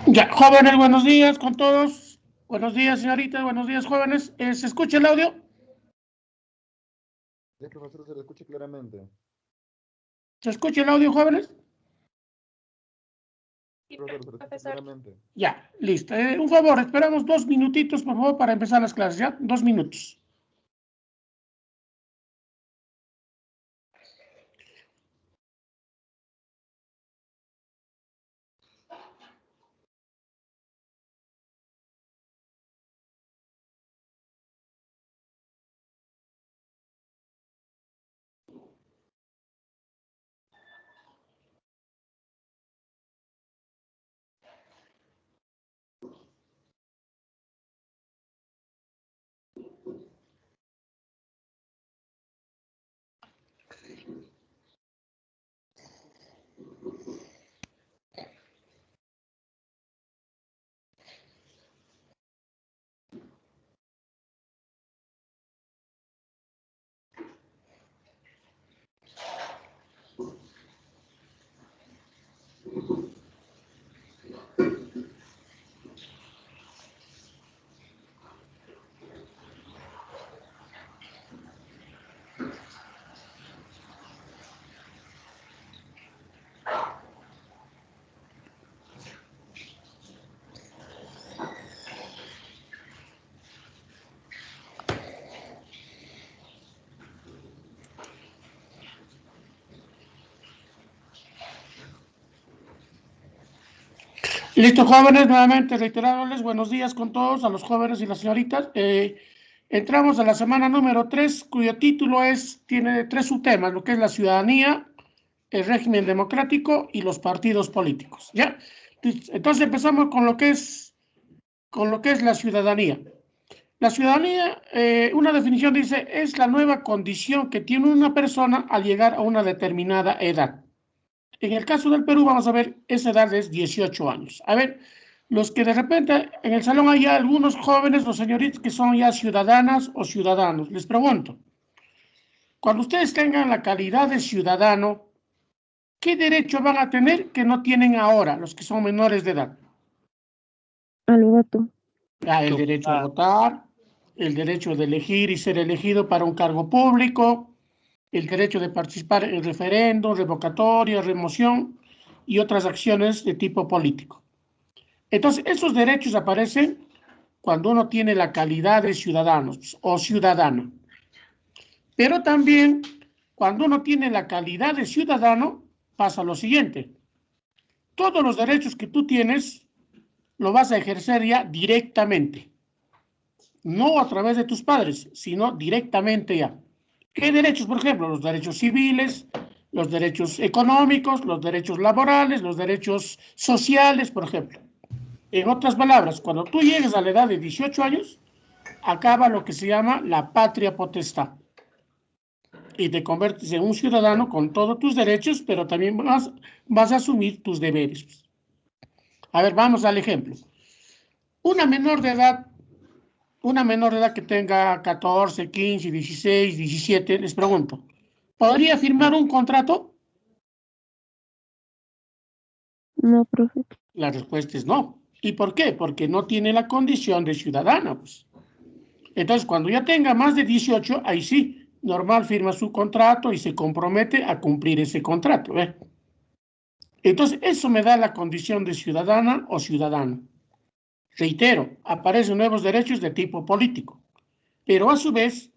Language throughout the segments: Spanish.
Ya, jóvenes, buenos días con todos. Buenos días, señorita. Buenos días, jóvenes. ¿Se escucha el audio? Sí, profesor, se le escucha claramente. ¿Se escucha el audio, jóvenes? Sí, profesor, se le escucha claramente. Ya, listo. Un favor, esperamos 2 minutitos, por favor, para empezar las clases, ¿ya? 2 minutos. Listo, jóvenes, nuevamente reiterándoles buenos días con todos, a los jóvenes y las señoritas. Entramos a la semana número 3, cuyo título tiene 3 subtemas, lo que es la ciudadanía, el régimen democrático y los partidos políticos. ¿Ya? Entonces empezamos con lo que es la ciudadanía. La ciudadanía, una definición dice, es la nueva condición que tiene una persona al llegar a una determinada edad. En el caso del Perú, vamos a ver, esa edad es 18 años. A ver, los que de repente en el salón hay ya algunos jóvenes, los señoritos que son ya ciudadanas o ciudadanos. Les pregunto, cuando ustedes tengan la calidad de ciudadano, ¿qué derecho van a tener que no tienen ahora los que son menores de edad? Al voto. El derecho a votar, el derecho de elegir y ser elegido para un cargo público, el derecho de participar en referéndum, revocatoria, remoción y otras acciones de tipo político. Entonces, esos derechos aparecen cuando uno tiene la calidad de ciudadanos o ciudadano. Pero también, cuando uno tiene la calidad de ciudadano, pasa lo siguiente. Todos los derechos que tú tienes, lo vas a ejercer ya directamente. No a través de tus padres, sino directamente ya. ¿Qué derechos? Por ejemplo, los derechos civiles, los derechos económicos, los derechos laborales, los derechos sociales, por ejemplo. En otras palabras, cuando tú llegues a la edad de 18 años, acaba lo que se llama la patria potestad. Y te conviertes en un ciudadano con todos tus derechos, pero también vas a asumir tus deberes. A ver, vamos al ejemplo. Una menor de edad que tenga 14, 15, 16, 17, les pregunto, ¿podría firmar un contrato? No, profe. La respuesta es no. ¿Y por qué? Porque no tiene la condición de ciudadana, pues. Entonces, cuando ya tenga más de 18, ahí sí, normal firma su contrato y se compromete a cumplir ese contrato. Entonces, eso me da la condición de ciudadana o ciudadano. Reitero, aparecen nuevos derechos de tipo político, pero a su vez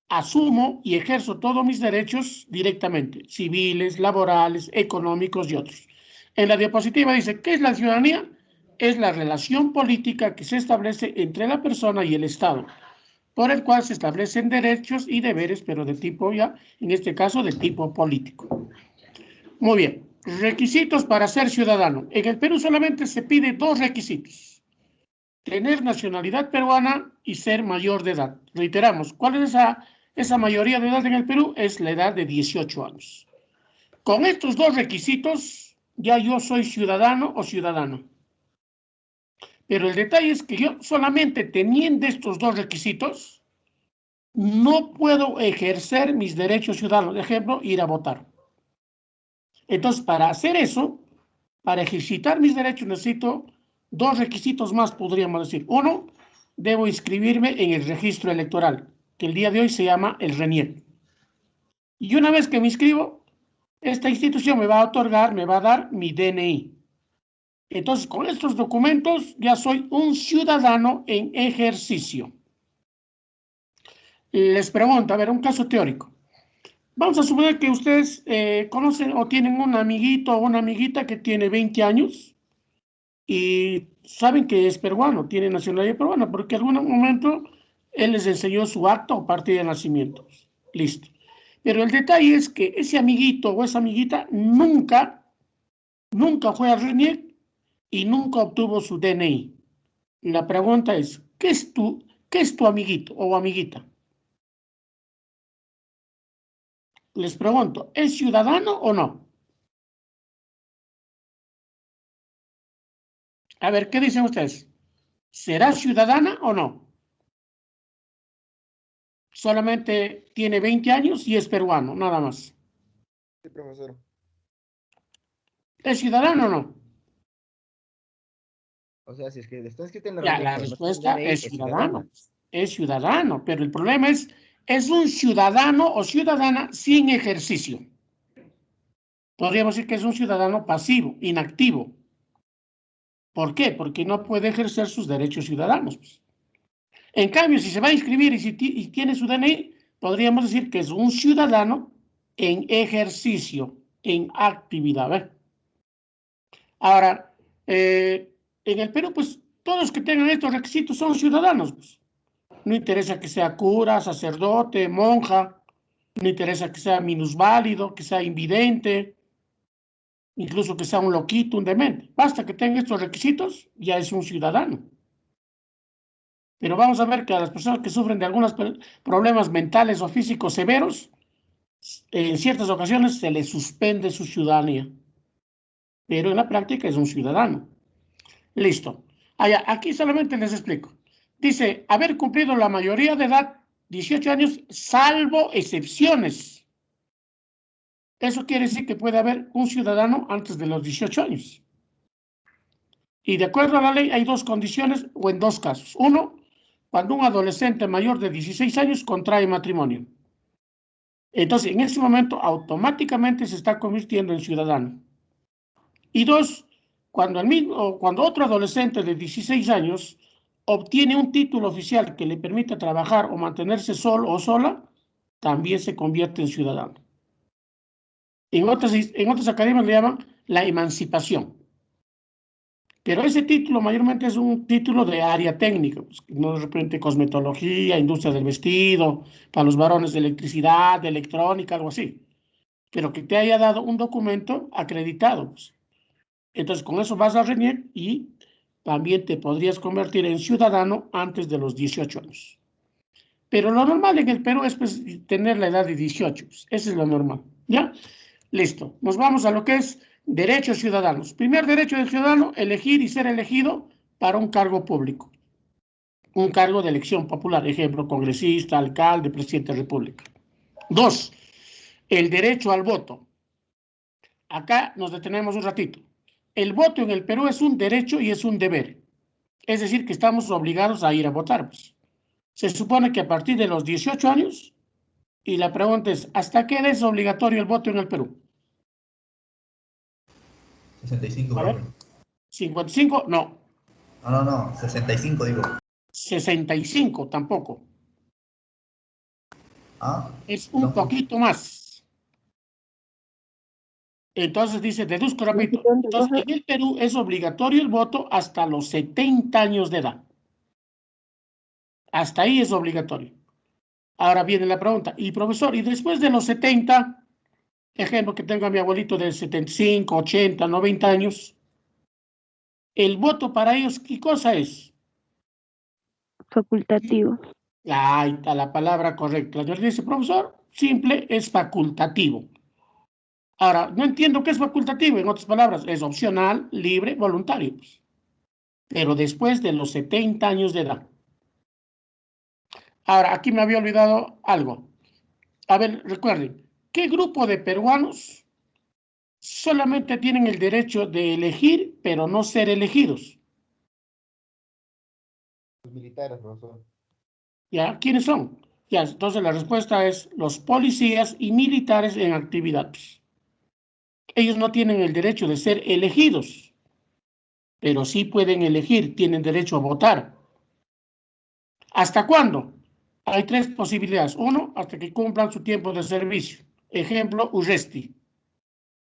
asumo y ejerzo todos mis derechos directamente, civiles, laborales, económicos y otros. En la diapositiva dice, ¿qué es la ciudadanía? Es la relación política que se establece entre la persona y el Estado, por el cual se establecen derechos y deberes, pero de tipo ya, en este caso, de tipo político. Muy bien. Requisitos para ser ciudadano. En el Perú solamente se pide 2 requisitos. Tener nacionalidad peruana y ser mayor de edad. Reiteramos, ¿cuál es esa mayoría de edad en el Perú? Es la edad de 18 años. Con estos 2 requisitos, ya yo soy ciudadano o ciudadano. Pero el detalle es que yo solamente teniendo estos 2 requisitos, no puedo ejercer mis derechos ciudadanos. Por ejemplo, ir a votar. Entonces, para hacer eso, para ejercitar mis derechos, necesito 2 requisitos más, podríamos decir. Uno, debo inscribirme en el registro electoral, que el día de hoy se llama el RENIEC. Y una vez que me inscribo, esta institución me va a otorgar, me va a dar mi DNI. Entonces, con estos documentos ya soy un ciudadano en ejercicio. Les pregunto, a ver, un caso teórico. Vamos a suponer que ustedes conocen o tienen un amiguito o una amiguita que tiene 20 años y saben que es peruano, tiene nacionalidad peruana, porque en algún momento él les enseñó su acta o partida de nacimiento. Listo. Pero el detalle es que ese amiguito o esa amiguita nunca fue al RENIEC y nunca obtuvo su DNI. La pregunta es, ¿qué es tu amiguito o amiguita? Les pregunto, ¿es ciudadano o no? A ver, ¿qué dicen ustedes? ¿Será ciudadana o no? Solamente tiene 20 años y es peruano, nada más. Sí, profesor. ¿Es ciudadano o no? O sea, si es que está escrito en la Ya, RENIEC, la pero no tiene respuesta DNI, es es ciudadano. ciudadana. Es ciudadano, pero el problema es un ciudadano o ciudadana sin ejercicio. Podríamos decir que es un ciudadano pasivo, inactivo. ¿Por qué? Porque no puede ejercer sus derechos ciudadanos. En cambio, si se va a inscribir y tiene su DNI, podríamos decir que es un ciudadano en ejercicio, en actividad. ¿Ve? Ahora, en el Perú, pues, todos los que tengan estos requisitos son ciudadanos. Pues. No interesa que sea cura, sacerdote, monja, no interesa que sea minusválido, que sea invidente, incluso que sea un loquito, un demente. Basta que tenga estos requisitos, ya es un ciudadano. Pero vamos a ver que a las personas que sufren de algunos problemas mentales o físicos severos, en ciertas ocasiones se les suspende su ciudadanía. Pero en la práctica es un ciudadano. Listo. Aquí solamente les explico. Dice, haber cumplido la mayoría de edad, 18 años, salvo excepciones. Eso quiere decir que puede haber un ciudadano antes de los 18 años. Y de acuerdo a la ley hay 2 condiciones o en 2 casos. Uno, cuando un adolescente mayor de 16 años contrae matrimonio. Entonces, en ese momento, automáticamente se está convirtiendo en ciudadano. Y 2, cuando otro adolescente de 16 años obtiene un título oficial que le permite trabajar o mantenerse solo o sola, también se convierte en ciudadano. En otras academias le llaman la emancipación. Pero ese título mayormente es un título de área técnica, pues, no de repente cosmetología, industria del vestido, para los varones de electricidad, de electrónica, algo así. Pero que te haya dado un documento acreditado. Pues. Entonces, con eso vas a RENIEC y también te podrías convertir en ciudadano antes de los 18 años. Pero lo normal en el Perú es pues, tener la edad de 18. Pues. Ese es lo normal. ¿Ya? Listo. Nos vamos a lo que es derechos ciudadanos. Primer derecho del ciudadano, elegir y ser elegido para un cargo público. Un cargo de elección popular. Ejemplo, congresista, alcalde, presidente de la República. 2. El derecho al voto. Acá nos detenemos un ratito. El voto en el Perú es un derecho y es un deber. Es decir, que estamos obligados a ir a votar. Pues. Se supone que a partir de los 18 años, y la pregunta es, ¿hasta qué edad es obligatorio el voto en el Perú? 65, A ver, profe. 55, no. No, 65 digo. 65 tampoco. Ah, Es un no. poquito más. Entonces dice, deduzco rápido. ¿Dónde, Entonces, profe? en el Perú es obligatorio el voto hasta los 70 años de edad. Hasta ahí es obligatorio. Ahora viene la pregunta, y profesor, ¿y después de los 70 ejemplo, que tenga mi abuelito de 75, 80, 90 años, el voto para ellos, ¿qué cosa es? Facultativo. Ahí está la palabra correcta. La señora dice, profesor, simple, es facultativo. Ahora, no entiendo qué es facultativo, en otras palabras, es opcional, libre, voluntario. Pero después de los 70 años de edad. Ahora, aquí me había olvidado algo. A ver, recuerden, ¿qué grupo de peruanos solamente tienen el derecho de elegir, pero no ser elegidos? Los militares, profesor. ¿Ya? ¿Quiénes son? Ya, entonces la respuesta es los policías y militares en actividades. Ellos no tienen el derecho de ser elegidos, pero sí pueden elegir, tienen derecho a votar. ¿Hasta cuándo? Hay tres posibilidades. Uno, hasta que cumplan su tiempo de servicio. Ejemplo, Urresti.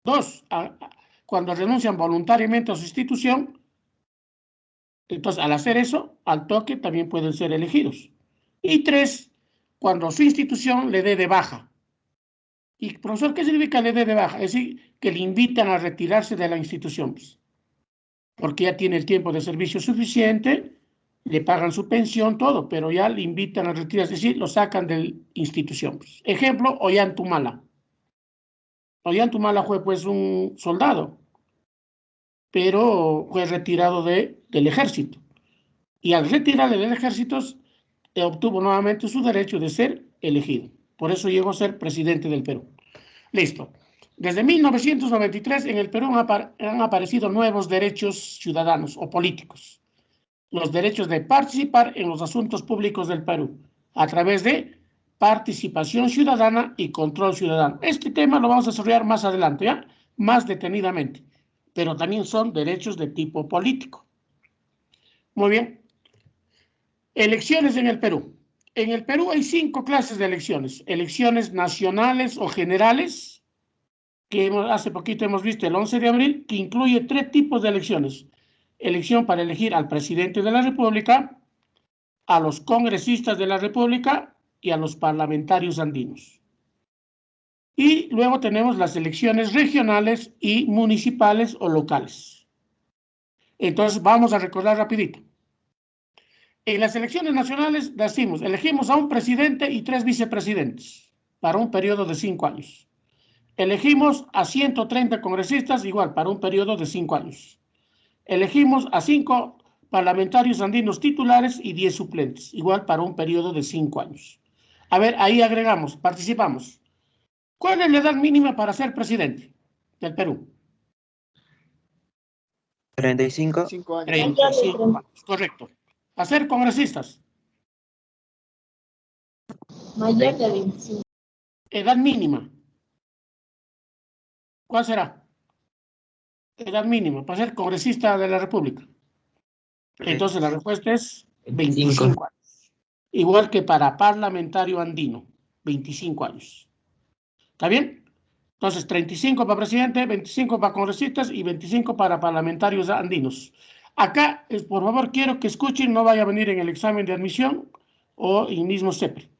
Dos, cuando renuncian voluntariamente a su institución, entonces al hacer eso, al toque también pueden ser elegidos. Y tres, cuando su institución le dé de baja. Y, profesor, ¿qué significa le dé de baja? Es decir, que le invitan a retirarse de la institución, pues, porque ya tiene el tiempo de servicio suficiente, le pagan su pensión, todo, pero ya le invitan a retirarse, es decir, lo sacan de la institución. Pues. Ejemplo, Ollantumala. Ollantumala fue pues un soldado, pero fue retirado del ejército. Y al retirarle del ejército, obtuvo nuevamente su derecho de ser elegido. Por eso llegó a ser presidente del Perú. Listo. Desde 1993 en el Perú han aparecido nuevos derechos ciudadanos o políticos. Los derechos de participar en los asuntos públicos del Perú a través de participación ciudadana y control ciudadano. Este tema lo vamos a desarrollar más adelante, ¿ya? Más detenidamente. Pero también son derechos de tipo político. Muy bien. Elecciones en el Perú. En el Perú hay 5 clases de elecciones. Elecciones nacionales o generales, que hace poquito hemos visto el 11 de abril, que incluye 3 tipos de elecciones. Elección para elegir al presidente de la República, a los congresistas de la República y a los parlamentarios andinos. Y luego tenemos las elecciones regionales y municipales o locales. Entonces vamos a recordar rapidito. En las elecciones nacionales decimos, elegimos a un presidente y 3 vicepresidentes para un periodo de 5 años. Elegimos a 130 congresistas igual para un periodo de 5 años. Elegimos a 5 parlamentarios andinos titulares y 10 suplentes, igual para un periodo de 5 años. A ver, ahí agregamos, participamos. ¿Cuál es la edad mínima para ser presidente del Perú? 35. 5 años. 35 años, correcto. ¿A ser congresistas? Mayor de 25. Edad mínima. ¿Cuál será? Edad mínima para ser congresista de la República. Entonces la respuesta es 25 años. Igual que para parlamentario andino, 25 años. ¿Está bien? Entonces 35 para presidente, 25 para congresistas y 25 para parlamentarios andinos. Acá, por favor, quiero que escuchen, no vaya a venir en el examen de admisión o en el mismo CEPRE.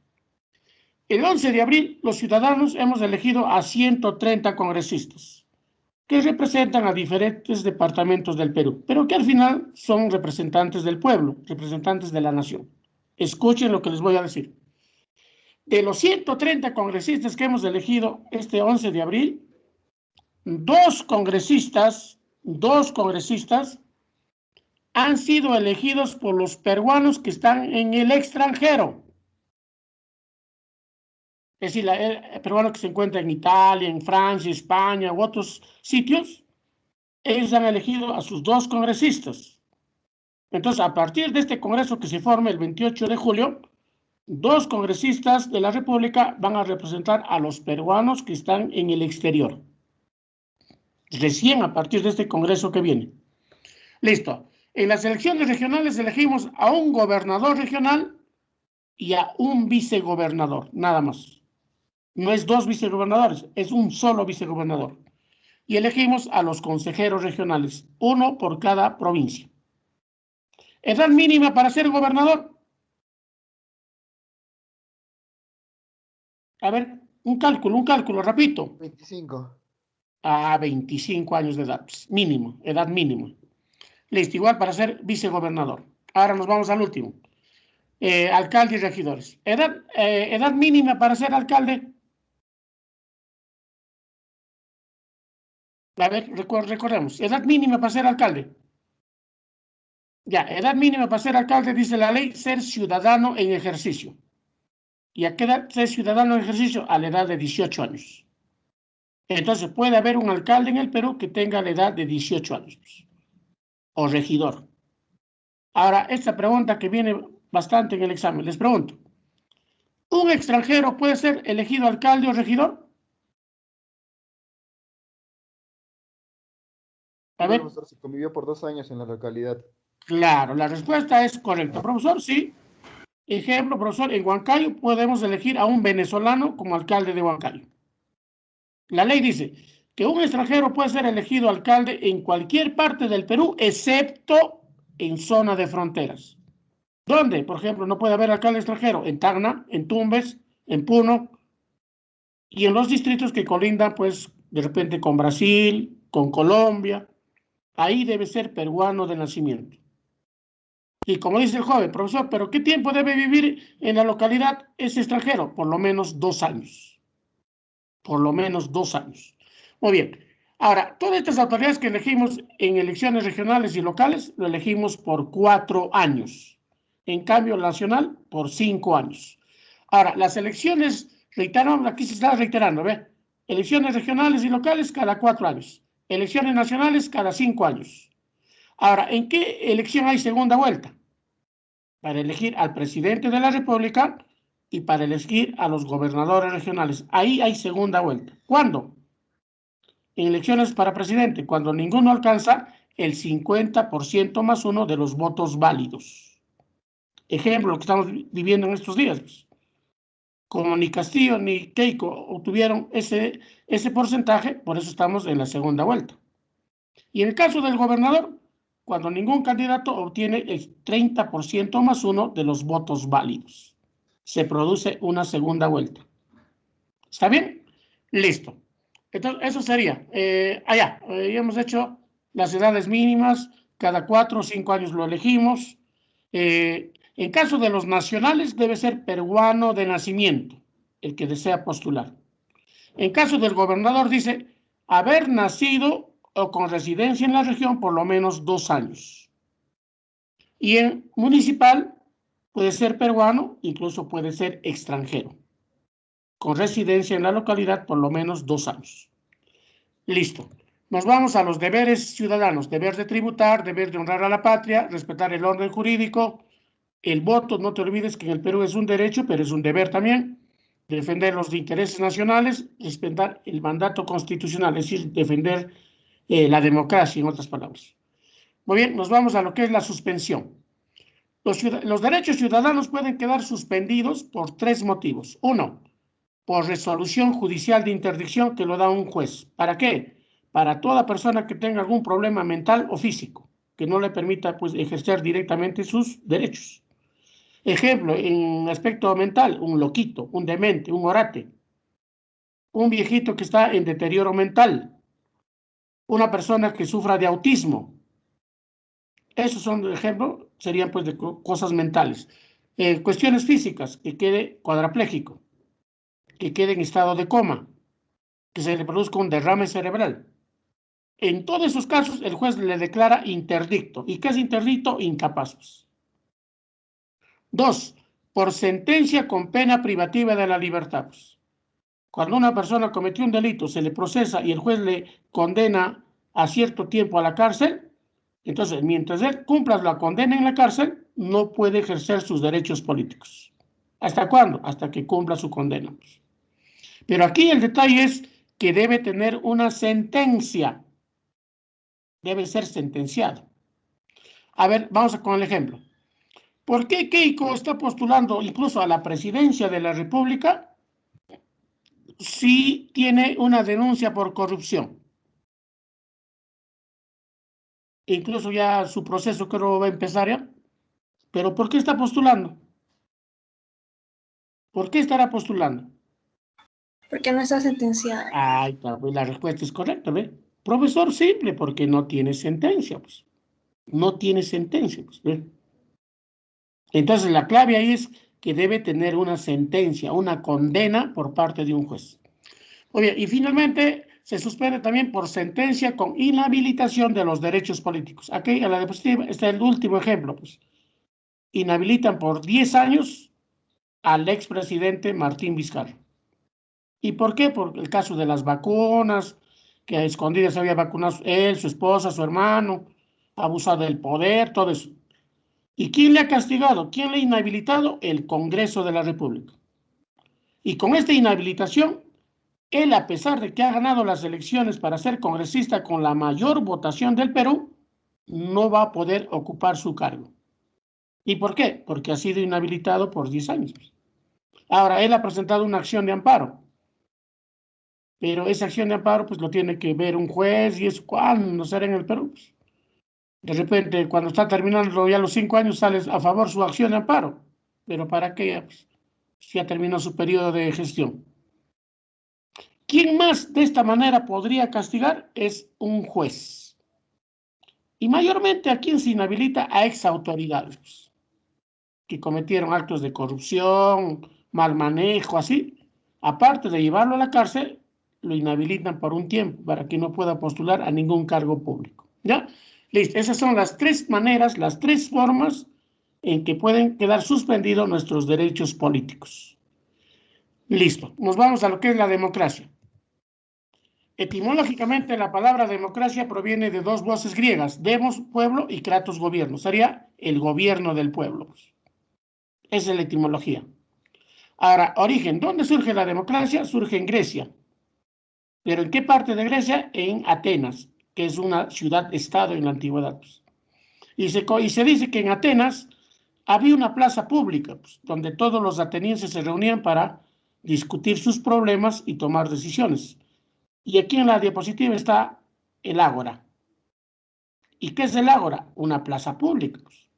El 11 de abril, los ciudadanos hemos elegido a 130 congresistas que representan a diferentes departamentos del Perú, pero que al final son representantes del pueblo, representantes de la nación. Escuchen lo que les voy a decir. De los 130 congresistas que hemos elegido este 11 de abril, dos congresistas han sido elegidos por los peruanos que están en el extranjero. Es decir, el peruano que se encuentra en Italia, en Francia, España u otros sitios, ellos han elegido a sus 2 congresistas. Entonces, a partir de este congreso que se forma el 28 de julio, 2 congresistas de la República van a representar a los peruanos que están en el exterior. Recién a partir de este congreso que viene. Listo. En las elecciones regionales elegimos a un gobernador regional y a un vicegobernador, nada más. No es 2 vicegobernadores, es un solo vicegobernador. Y elegimos a los consejeros regionales, 1 por cada provincia. ¿Edad mínima para ser gobernador? A ver, Un cálculo, repito. 25. A 25 años de edad, pues, mínimo, edad mínima. Listo, igual para ser vicegobernador. Ahora nos vamos al último. Alcalde y regidores. Edad mínima para ser alcalde. A ver, recordemos. Edad mínima para ser alcalde. Ya, edad mínima para ser alcalde, dice la ley, ser ciudadano en ejercicio. ¿Y a qué edad ser ciudadano en ejercicio? A la edad de 18 años. Entonces puede haber un alcalde en el Perú que tenga la edad de 18 años. Pues, o regidor. Ahora, esta pregunta que viene bastante en el examen, les pregunto. ¿Un extranjero puede ser elegido alcalde o regidor? A ver. Profesor, se convivió por 2 años en la localidad. Claro, la respuesta es correcta. Profesor, sí. Ejemplo, profesor, en Huancayo podemos elegir a un venezolano como alcalde de Huancayo. La ley dice que un extranjero puede ser elegido alcalde en cualquier parte del Perú, excepto en zona de fronteras. ¿Dónde? Por ejemplo, no puede haber alcalde extranjero en Tacna, en Tumbes, en Puno y en los distritos que colindan, pues, de repente con Brasil, con Colombia. Ahí debe ser peruano de nacimiento. Y como dice el joven, profesor, ¿pero qué tiempo debe vivir en la localidad ese extranjero? Por lo menos 2 años. Por lo menos 2 años. Muy bien. Ahora, todas estas autoridades que elegimos en elecciones regionales y locales, lo elegimos por 4 años. En cambio, nacional, por 5 años. Ahora, las elecciones, reiteramos, aquí se está reiterando, ¿ve? Elecciones regionales y locales cada 4 años. Elecciones nacionales cada 5 años. Ahora, ¿en qué elección hay segunda vuelta? Para elegir al presidente de la República y para elegir a los gobernadores regionales. Ahí hay segunda vuelta. ¿Cuándo? En elecciones para presidente, cuando ninguno alcanza el 50% más uno de los votos válidos. Ejemplo, lo que estamos viviendo en estos días. Pues. Como ni Castillo ni Keiko obtuvieron ese porcentaje, por eso estamos en la segunda vuelta. Y en el caso del gobernador, cuando ningún candidato obtiene el 30% más uno de los votos válidos. Se produce una segunda vuelta. ¿Está bien? Listo. Entonces, eso sería. Ya hemos hecho las edades mínimas, cada 4 o 5 años lo elegimos. En caso de los nacionales, debe ser peruano de nacimiento, el que desea postular. En caso del gobernador, dice haber nacido o con residencia en la región por lo menos 2 años. Y en municipal puede ser peruano, incluso puede ser extranjero, con residencia en la localidad por lo menos 2 años. Listo. Nos vamos a los deberes ciudadanos. Deber de tributar, deber de honrar a la patria, respetar el orden jurídico. El voto, no te olvides que en el Perú es un derecho, pero es un deber también. Defender los intereses nacionales, respetar el mandato constitucional, es decir, defender la democracia, en otras palabras. Muy bien, nos vamos a lo que es la suspensión. Los derechos ciudadanos pueden quedar suspendidos por 3 motivos. 1, por resolución judicial de interdicción que lo da un juez. ¿Para qué? Para toda persona que tenga algún problema mental o físico, que no le permita pues, ejercer directamente sus derechos. Ejemplo, en aspecto mental, un loquito, un demente, un orate, un viejito que está en deterioro mental, una persona que sufra de autismo. Esos son, ejemplo, serían pues de cosas mentales. Cuestiones físicas, que quede cuadrapléjico, que quede en estado de coma, que se le produzca un derrame cerebral. En todos esos casos, el juez le declara interdicto. ¿Y qué es interdicto? Incapaz. 2, por sentencia con pena privativa de la libertad. Cuando una persona cometió un delito, se le procesa y el juez le condena a cierto tiempo a la cárcel, entonces, mientras él cumpla la condena en la cárcel, no puede ejercer sus derechos políticos. ¿Hasta cuándo? Hasta que cumpla su condena. Pero aquí el detalle es que debe tener una sentencia. Debe ser sentenciado. A ver, vamos con el ejemplo. ¿Por qué Keiko está postulando incluso a la presidencia de la República si tiene una denuncia por corrupción? Incluso ya su proceso creo va a empezar ya. ¿Pero por qué está postulando? ¿Por qué estará postulando? Porque no está sentenciada. Ahí está, pues la respuesta es correcta, ¿ve? Profesor, simple, porque no tiene sentencia, pues. No tiene sentencia, pues, ¿ve? Entonces, la clave ahí es que debe tener una sentencia, una condena por parte de un juez. Muy bien, y finalmente se suspende también por sentencia con inhabilitación de los derechos políticos. Aquí en la diapositiva está el último ejemplo, pues. Inhabilitan por 10 años al expresidente Martín Vizcarra. ¿Y por qué? Por el caso de las vacunas, que a escondidas había vacunado él, su esposa, su hermano, abusado del poder, todo eso. ¿Y quién le ha castigado? ¿Quién le ha inhabilitado? El Congreso de la República. Y con esta inhabilitación, él, a pesar de que ha ganado las elecciones para ser congresista con la mayor votación del Perú, no va a poder ocupar su cargo. ¿Y por qué? Porque ha sido inhabilitado por 10 años. Ahora, él ha presentado una acción de amparo, pero esa acción de amparo pues lo tiene que ver un juez y es cuando será en el Perú. De repente, cuando está terminando ya los 5 años, sale a favor su acción de amparo. ¿Pero para qué? Pues, ya terminó su periodo de gestión. ¿Quién más de esta manera podría castigar? Es un juez. Y mayormente a quien se inhabilita a exautoridades, pues, que cometieron actos de corrupción, mal manejo, así. Aparte de llevarlo a la cárcel, lo inhabilitan por un tiempo para que no pueda postular a ningún cargo público. ¿Ya? Listo. Esas son las 3 maneras, las 3 formas en que pueden quedar suspendidos nuestros derechos políticos. Listo. Nos vamos a lo que es la democracia. Etimológicamente, la palabra democracia proviene de 2 voces griegas, demos, pueblo, y kratos, gobierno. Sería el gobierno del pueblo. Esa es la etimología. Ahora, origen. ¿Dónde surge la democracia? Surge en Grecia. ¿Pero en qué parte de Grecia? En Atenas, que es una ciudad-estado en la antigüedad. Y se dice que en Atenas había una plaza pública, pues, donde todos los atenienses se reunían para discutir sus problemas y tomar decisiones. Y aquí en la diapositiva está el ágora. ¿Y qué es el ágora? Una plaza pública, pues.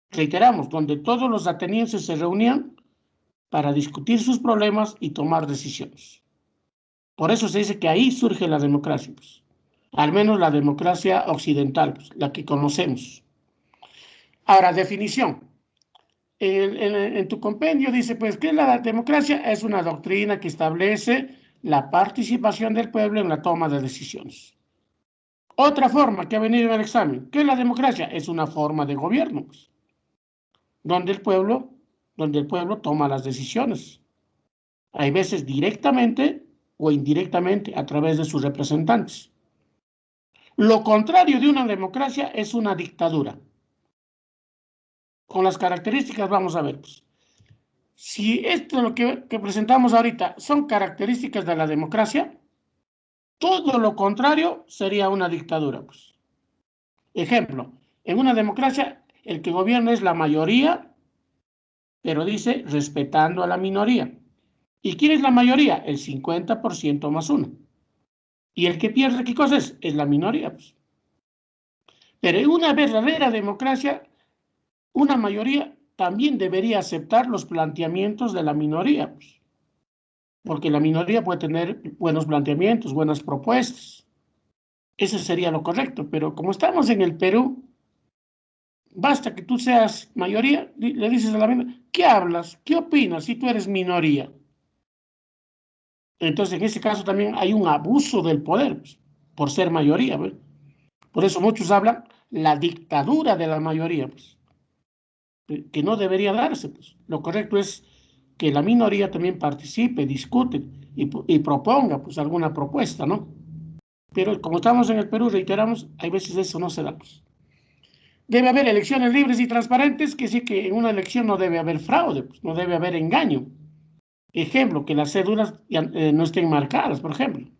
Reiteramos, donde todos los atenienses se reunían para discutir sus problemas y tomar decisiones. Por eso se dice que ahí surge la democracia, pues. Al menos la democracia occidental, pues, la que conocemos. Ahora, definición. En tu compendio dice, pues, que la democracia es una doctrina que establece la participación del pueblo en la toma de decisiones. Otra forma que ha venido en el examen, ¿qué es la democracia? Es una forma de gobierno, pues, donde el pueblo toma las decisiones. Hay veces directamente o indirectamente a través de sus representantes. Lo contrario de una democracia es una dictadura. Con las características vamos a ver, pues. Si esto lo que presentamos ahorita son características de la democracia, todo lo contrario sería una dictadura, pues. Ejemplo, en una democracia el que gobierna es la mayoría, pero dice respetando a la minoría. ¿Y quién es la mayoría? El 50% más 1. ¿Y el que pierde qué cosa es? Es la minoría, pues. Pero en una verdadera democracia, una mayoría también debería aceptar los planteamientos de la minoría, pues, porque la minoría puede tener buenos planteamientos, buenas propuestas. Eso sería lo correcto, pero como estamos en el Perú, basta que tú seas mayoría, le dices a la minoría, ¿qué hablas? ¿Qué opinas si tú eres minoría? Entonces, en ese caso también hay un abuso del poder, pues, por ser mayoría, ¿ves? Por eso muchos hablan la dictadura de la mayoría, pues, que no debería darse, pues. Lo correcto es que la minoría también participe, discute y proponga, pues, alguna propuesta, ¿no? Pero como estamos en el Perú, reiteramos, hay veces eso no se da, pues. Debe haber elecciones libres y transparentes, que sí que en una elección no debe haber fraude, pues, no debe haber engaño. Ejemplo, que las cédulas no estén marcadas, por ejemplo,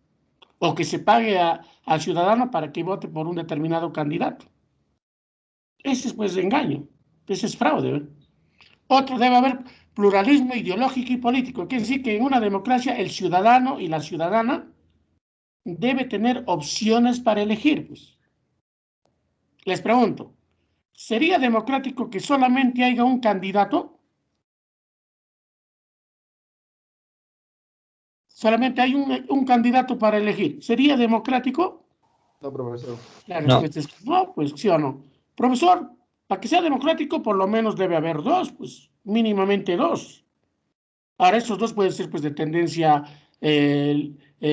o que se pague al ciudadano para que vote por un determinado candidato. Ese es pues engaño, ese es fraude, ¿eh? Otro, debe haber pluralismo ideológico y político, quiere decir que en una democracia el ciudadano y la ciudadana debe tener opciones para elegir, pues. Les pregunto, ¿sería democrático que solamente haya un candidato? Solamente hay un candidato para elegir. ¿Sería democrático? No, profesor. La No. respuesta es no, pues sí o no. Profesor, para que sea democrático, por lo menos debe haber dos, pues mínimamente dos. Ahora, esos dos pueden ser pues de tendencia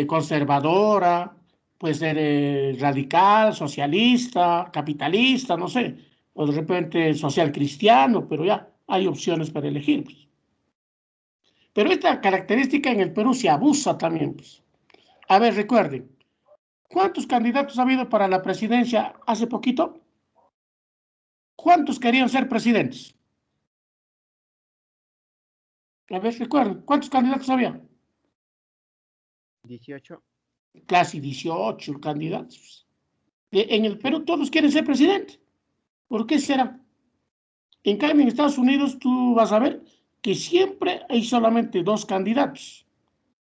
conservadora, puede ser radical, socialista, capitalista, no sé, o de repente social cristiano, pero ya hay opciones para elegir, pues. Pero esta característica en el Perú se abusa también, pues. A ver, recuerden, ¿cuántos candidatos ha habido para la presidencia hace poquito? ¿Cuántos querían ser presidentes? A ver, recuerden, ¿cuántos candidatos había? 18. Casi 18 candidatos. En el Perú todos quieren ser presidente. ¿Por qué será? En cambio, en Estados Unidos tú vas a ver que siempre hay solamente dos candidatos,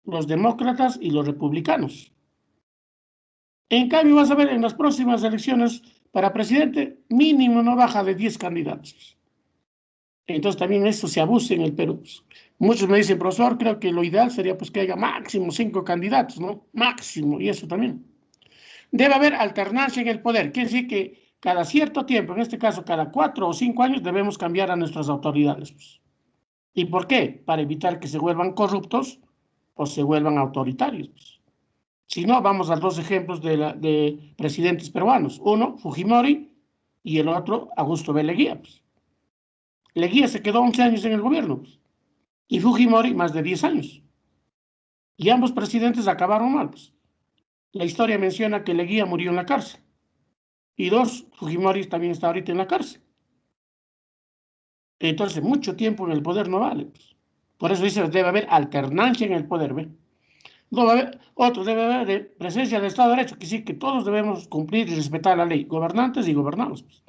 los demócratas y los republicanos. En cambio, vas a ver en las próximas elecciones para presidente, mínimo no baja de 10 candidatos. Entonces también eso se abusa en el Perú. Muchos me dicen, profesor, creo que lo ideal sería pues que haya máximo 5 candidatos, ¿no? Máximo, y eso también. Debe haber alternancia en el poder, quiere decir que cada cierto tiempo, en este caso cada 4 o 5 años, debemos cambiar a nuestras autoridades, pues. ¿Y por qué? Para evitar que se vuelvan corruptos o se vuelvan autoritarios, pues. Si no, vamos a dos ejemplos de presidentes peruanos. Uno, Fujimori, y el otro, Augusto B. Leguía, pues. Leguía se quedó 11 años en el gobierno, pues, y Fujimori más de 10 años. Y ambos presidentes acabaron mal, pues. La historia menciona que Leguía murió en la cárcel. Y dos, Fujimori también está ahorita en la cárcel. Entonces, mucho tiempo en el poder no vale, pues. Por eso dice, debe haber alternancia en el poder, ¿ve? No va a haber, otro, debe haber presencia del Estado de Derecho, que sí que todos debemos cumplir y respetar la ley, gobernantes y gobernados, pues.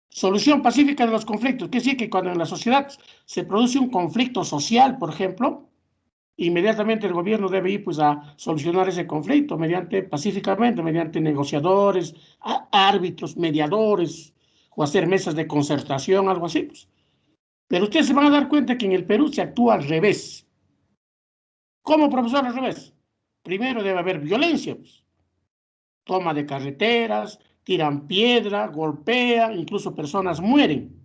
Solución pacífica de los conflictos, que sí que cuando en la sociedad se produce un conflicto social, por ejemplo, inmediatamente el gobierno debe ir pues a solucionar ese conflicto pacíficamente, mediante negociadores, árbitros, mediadores, o hacer mesas de concertación, algo así, pues. Pero ustedes se van a dar cuenta que en el Perú se actúa al revés. ¿Cómo, profesor, al revés? Primero debe haber violencia, pues. Toma de carreteras, tiran piedra, golpean, incluso personas mueren.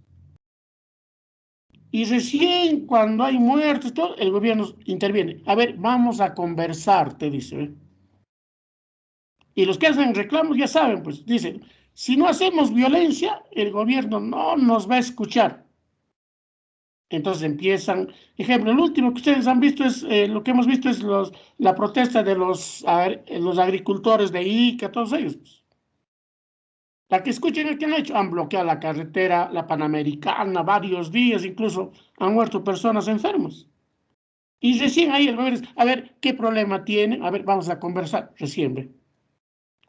Y recién cuando hay muertes, todo, el gobierno interviene. A ver, vamos a conversar, te dice, ¿eh? Y los que hacen reclamos ya saben, pues, dicen, si no hacemos violencia, el gobierno no nos va a escuchar. Entonces empiezan, ejemplo, el último que ustedes han visto es, lo que hemos visto es la protesta de los agricultores de Ica, todos ellos, pues. La que escuchen el que han hecho, han bloqueado la carretera, la Panamericana, varios días, incluso han muerto personas enfermas. Y recién ahí el gobierno dice, a ver, ¿qué problema tiene? A ver, vamos a conversar recién, ¿ve?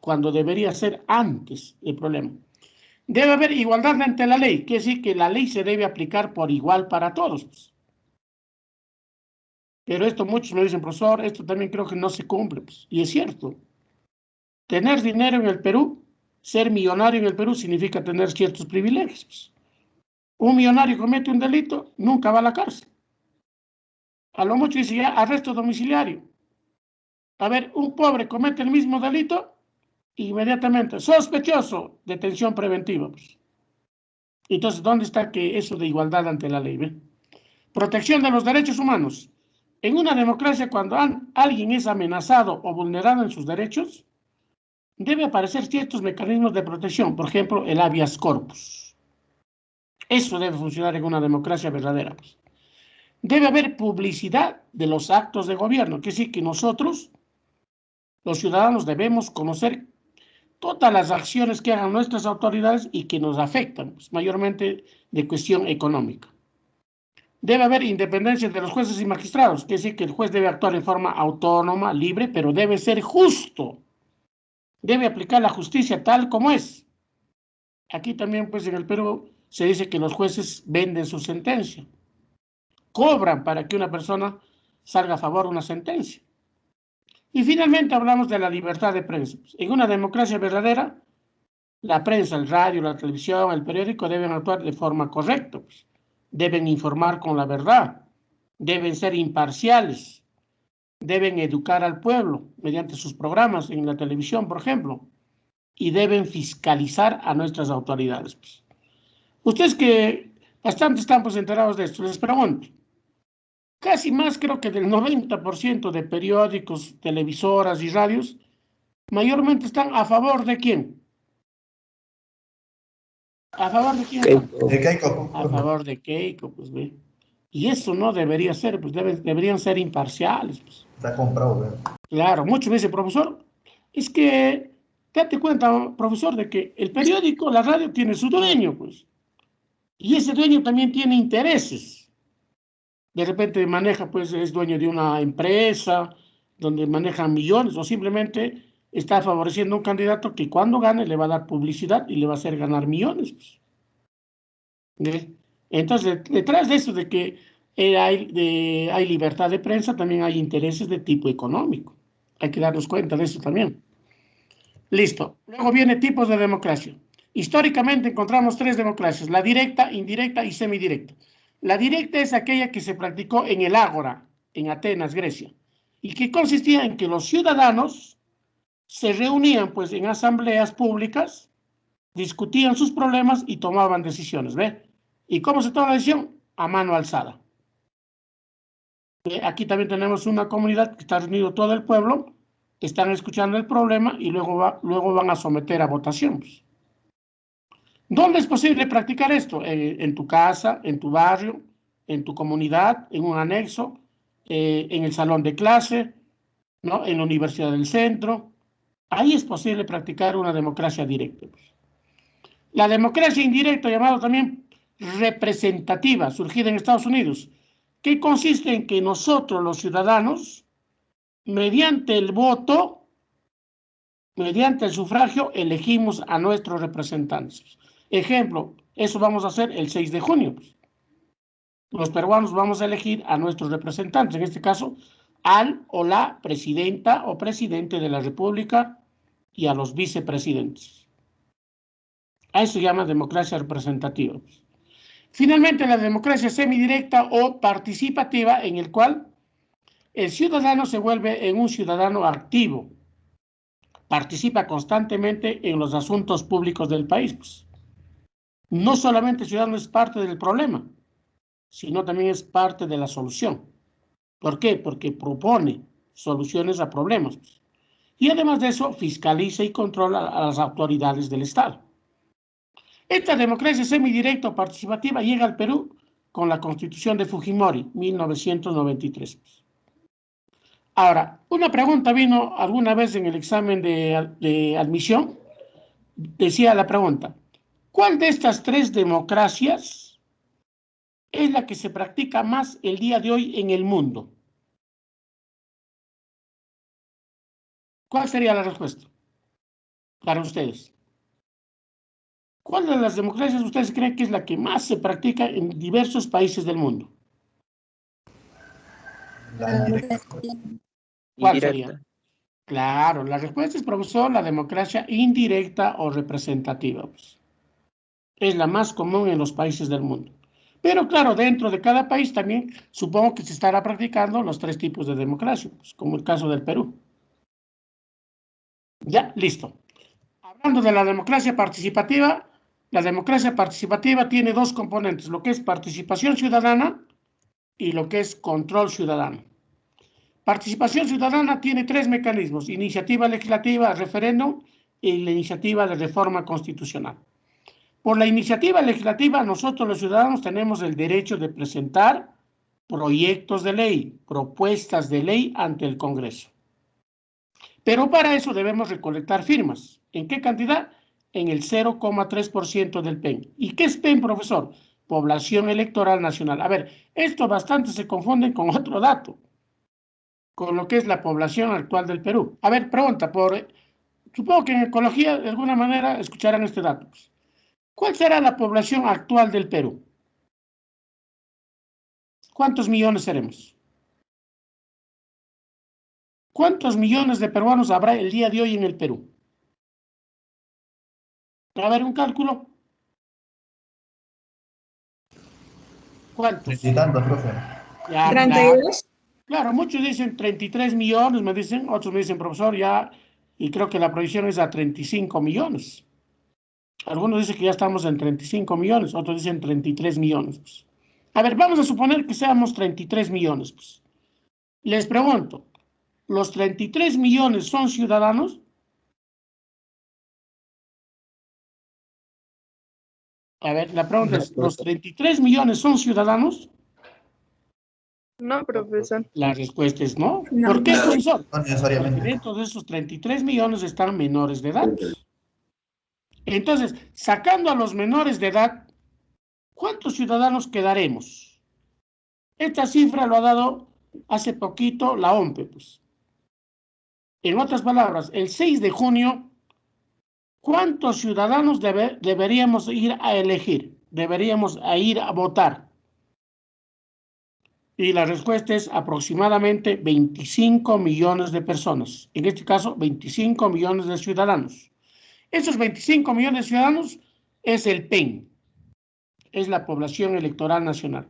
Cuando debería ser antes el problema. Debe haber igualdad ante la ley, quiere decir que la ley se debe aplicar por igual para todos, pues. Pero esto muchos me dicen, profesor, esto también creo que no se cumple, pues. Y es cierto. Tener dinero en el Perú, ser millonario en el Perú significa tener ciertos privilegios, pues. Un millonario comete un delito, nunca va a la cárcel. A lo mucho dice ya arresto domiciliario. A ver, un pobre comete el mismo delito, inmediatamente sospechoso, detención preventiva, pues. Entonces, ¿dónde está que eso de igualdad ante la ley, ¿ve? Protección de los derechos humanos. En una democracia, cuando alguien es amenazado o vulnerado en sus derechos, debe aparecer ciertos mecanismos de protección, por ejemplo, el habeas corpus. Eso debe funcionar en una democracia verdadera, pues. Debe haber publicidad de los actos de gobierno, que sí que nosotros, los ciudadanos, debemos conocer todas las acciones que hagan nuestras autoridades y que nos afectan, pues, mayormente de cuestión económica. Debe haber independencia de los jueces y magistrados, que decir que el juez debe actuar en forma autónoma, libre, pero debe ser justo. Debe aplicar la justicia tal como es. Aquí también, pues, en el Perú se dice que los jueces venden su sentencia. Cobran para que una persona salga a favor de una sentencia. Y finalmente hablamos de la libertad de prensa. En una democracia verdadera, la prensa, el radio, la televisión, el periódico deben actuar de forma correcta, pues. Deben informar con la verdad, deben ser imparciales, deben educar al pueblo mediante sus programas en la televisión, por ejemplo, y deben fiscalizar a nuestras autoridades. Pues. Ustedes que bastante están pues enterados de esto, les pregunto, casi más creo que del 90% de periódicos, televisoras y radios, mayormente están a favor de quién. ¿A favor de quién están? De Keiko. A favor de Keiko, pues ve. Y eso no debería ser, pues deberían ser imparciales. Pues. Está comprado, ¿verdad? Claro, muchos me dicen, profesor, es que date cuenta, profesor, de que el periódico, la radio tiene su dueño, pues. Y ese dueño también tiene intereses. De repente maneja, pues, es dueño de una empresa donde maneja millones o simplemente está favoreciendo a un candidato que cuando gane le va a dar publicidad y le va a hacer ganar millones. Pues. ¿Ve? Entonces, detrás de eso de que hay libertad de prensa, también hay intereses de tipo económico. Hay que darnos cuenta de eso también. Listo. Luego viene tipos de democracia. Históricamente encontramos tres democracias, la directa, indirecta y semidirecta. La directa es aquella que se practicó en el Ágora, en Atenas, Grecia, y que consistía en que los ciudadanos se reunían pues en asambleas públicas, discutían sus problemas y tomaban decisiones, ¿ve? ¿Y cómo se toma la decisión? A mano alzada. Aquí también tenemos una comunidad que está reunido todo el pueblo, están escuchando el problema y luego van a someter a votaciones. ¿Dónde es posible practicar esto? En tu casa, en tu barrio, en tu comunidad, en un anexo, en el salón de clase, ¿no? En la universidad del centro. Ahí es posible practicar una democracia directa. La democracia indirecta, llamada también representativa, surgida en Estados Unidos, que consiste en que nosotros, los ciudadanos, mediante el voto, mediante el sufragio, elegimos a nuestros representantes. Ejemplo, eso vamos a hacer el 6 de junio. Los peruanos vamos a elegir a nuestros representantes, en este caso, al o la presidenta o presidente de la República y a los vicepresidentes. A eso se llama democracia representativa. Finalmente, la democracia semidirecta o participativa, en el cual el ciudadano se vuelve en un ciudadano activo, participa constantemente en los asuntos públicos del país. Pues. No solamente el ciudadano es parte del problema, sino también es parte de la solución. ¿Por qué? Porque propone soluciones a problemas. Pues. Y además de eso, fiscaliza y controla a las autoridades del Estado. Esta democracia semidirecta o participativa llega al Perú con la Constitución de Fujimori, 1993. Ahora, una pregunta vino alguna vez en el examen de admisión. Decía la pregunta, ¿cuál de estas tres democracias es la que se practica más el día de hoy en el mundo? ¿Cuál sería la respuesta para ustedes? ¿Cuál de las democracias ustedes creen que es la que más se practica en diversos países del mundo? La indirecta. ¿Cuál sería? Claro, la respuesta es, profesor, la democracia indirecta o representativa. Pues. Es la más común en los países del mundo. Pero claro, dentro de cada país también supongo que se estará practicando los tres tipos de democracia, pues, como el caso del Perú. Ya, listo. Hablando de la democracia participativa tiene dos componentes, lo que es participación ciudadana y lo que es control ciudadano. Participación ciudadana tiene tres mecanismos, iniciativa legislativa, referéndum y la iniciativa de reforma constitucional. Por la iniciativa legislativa, nosotros los ciudadanos tenemos el derecho de presentar proyectos de ley, propuestas de ley ante el Congreso. Pero para eso debemos recolectar firmas. ¿En qué cantidad? En el 0,3% del PEN. ¿Y qué es PEN, profesor? Población Electoral Nacional. A ver, esto bastante se confunde con otro dato, con lo que es la población actual del Perú. A ver, pregunta, supongo que en ecología de alguna manera escucharán este dato. ¿Cuál será la población actual del Perú? ¿Cuántos millones seremos? ¿Cuántos millones de peruanos habrá el día de hoy en el Perú? A ver, un cálculo. ¿Cuántos? Treinta y tantos, profe. Ya, 32. Claro, muchos dicen 33 millones, me dicen, otros me dicen, profesor, ya, y creo que la proyección es a 35 millones. Algunos dicen que ya estamos en 35 millones, otros dicen 33 millones. Pues. A ver, vamos a suponer que seamos 33 millones. Pues. Les pregunto, ¿los 33 millones son ciudadanos? A ver, la pregunta es, ¿los 33 millones son ciudadanos? No, profesor. La respuesta es no. No. ¿Por qué, profesor? No Porque necesariamente. dentro de esos 33 millones están menores de edad. Entonces, sacando a los menores de edad, ¿cuántos ciudadanos quedaremos? Esta cifra lo ha dado hace poquito la OMPE. Pues. En otras palabras, el 6 de junio, ¿cuántos ciudadanos deberíamos ir a elegir? Deberíamos ir a votar. Y la respuesta es aproximadamente 25 millones de personas. En este caso, 25 millones de ciudadanos. Esos 25 millones de ciudadanos es el PEN, es la población electoral nacional.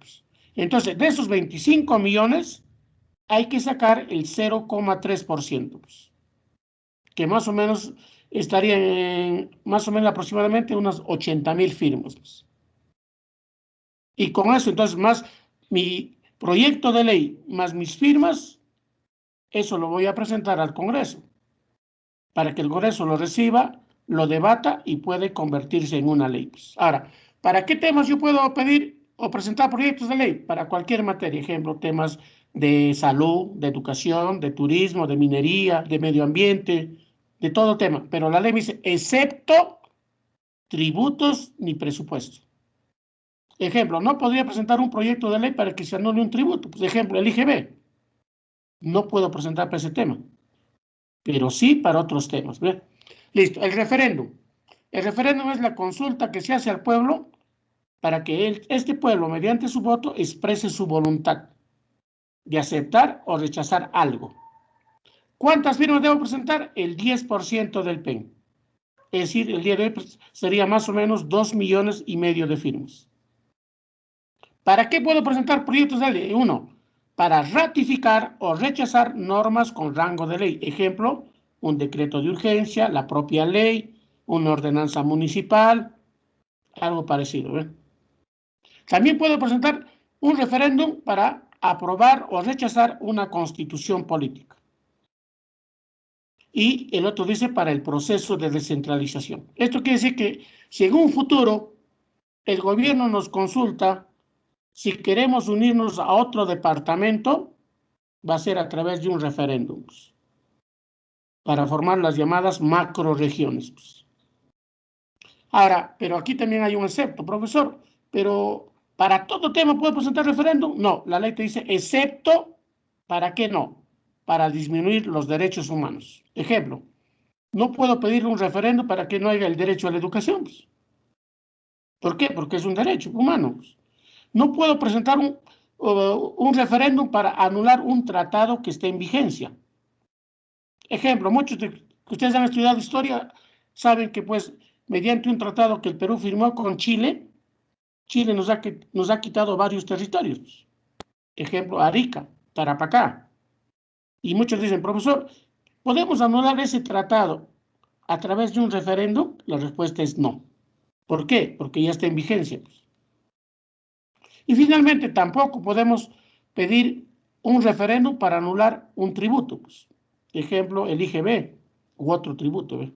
Entonces, de esos 25 millones, hay que sacar el 0,3%, que más o menos estaría en, más o menos aproximadamente unas 80,000 firmas. Y con eso, entonces, más mi proyecto de ley, más mis firmas, eso lo voy a presentar al Congreso, para que el Congreso lo reciba, lo debata y puede convertirse en una ley. Ahora, ¿para qué temas yo puedo pedir o presentar proyectos de ley? Para cualquier materia, ejemplo, temas de salud, de educación, de turismo, de minería, de medio ambiente, de todo tema. Pero la ley me dice, excepto tributos ni presupuesto. Ejemplo, no podría presentar un proyecto de ley para que se anule un tributo. Por ejemplo, el IGB. No puedo presentar para ese tema, pero sí para otros temas. ¿Ve? Listo, el referéndum. El referéndum es la consulta que se hace al pueblo para que este pueblo, mediante su voto, exprese su voluntad de aceptar o rechazar algo. ¿Cuántas firmas debo presentar? El 10% del PEN. Es decir, el día de hoy sería más o menos 2,5 millones de firmas. ¿Para qué puedo presentar proyectos de ley? Uno, para ratificar o rechazar normas con rango de ley. Ejemplo, un decreto de urgencia, la propia ley, una ordenanza municipal, algo parecido. ¿eh? También puedo presentar un referéndum para aprobar o rechazar una constitución política. Y el otro dice para el proceso de descentralización. Esto quiere decir que si en un futuro el gobierno nos consulta si queremos unirnos a otro departamento, va a ser a través de un referéndum para formar las llamadas macroregiones. Ahora, pero aquí también hay un excepto, profesor, pero ¿para todo tema puede presentar referéndum? No, la ley te dice, excepto, ¿para qué no? Para disminuir los derechos humanos. Ejemplo, no puedo pedir un referéndum para que no haya el derecho a la educación. ¿Por qué? Porque es un derecho humano. No puedo presentar un referéndum para anular un tratado que esté en vigencia. Ejemplo, muchos de ustedes han estudiado historia, saben que pues mediante un tratado que el Perú firmó con Chile, Chile nos ha quitado varios territorios. Ejemplo, Arica, Tarapacá. Y muchos dicen, profesor, ¿podemos anular ese tratado a través de un referéndum? La respuesta es no. ¿Por qué? Porque ya está en vigencia. Y finalmente, tampoco podemos pedir un referéndum para anular un tributo. Pues. Ejemplo, el IGB u otro tributo. ¿eh?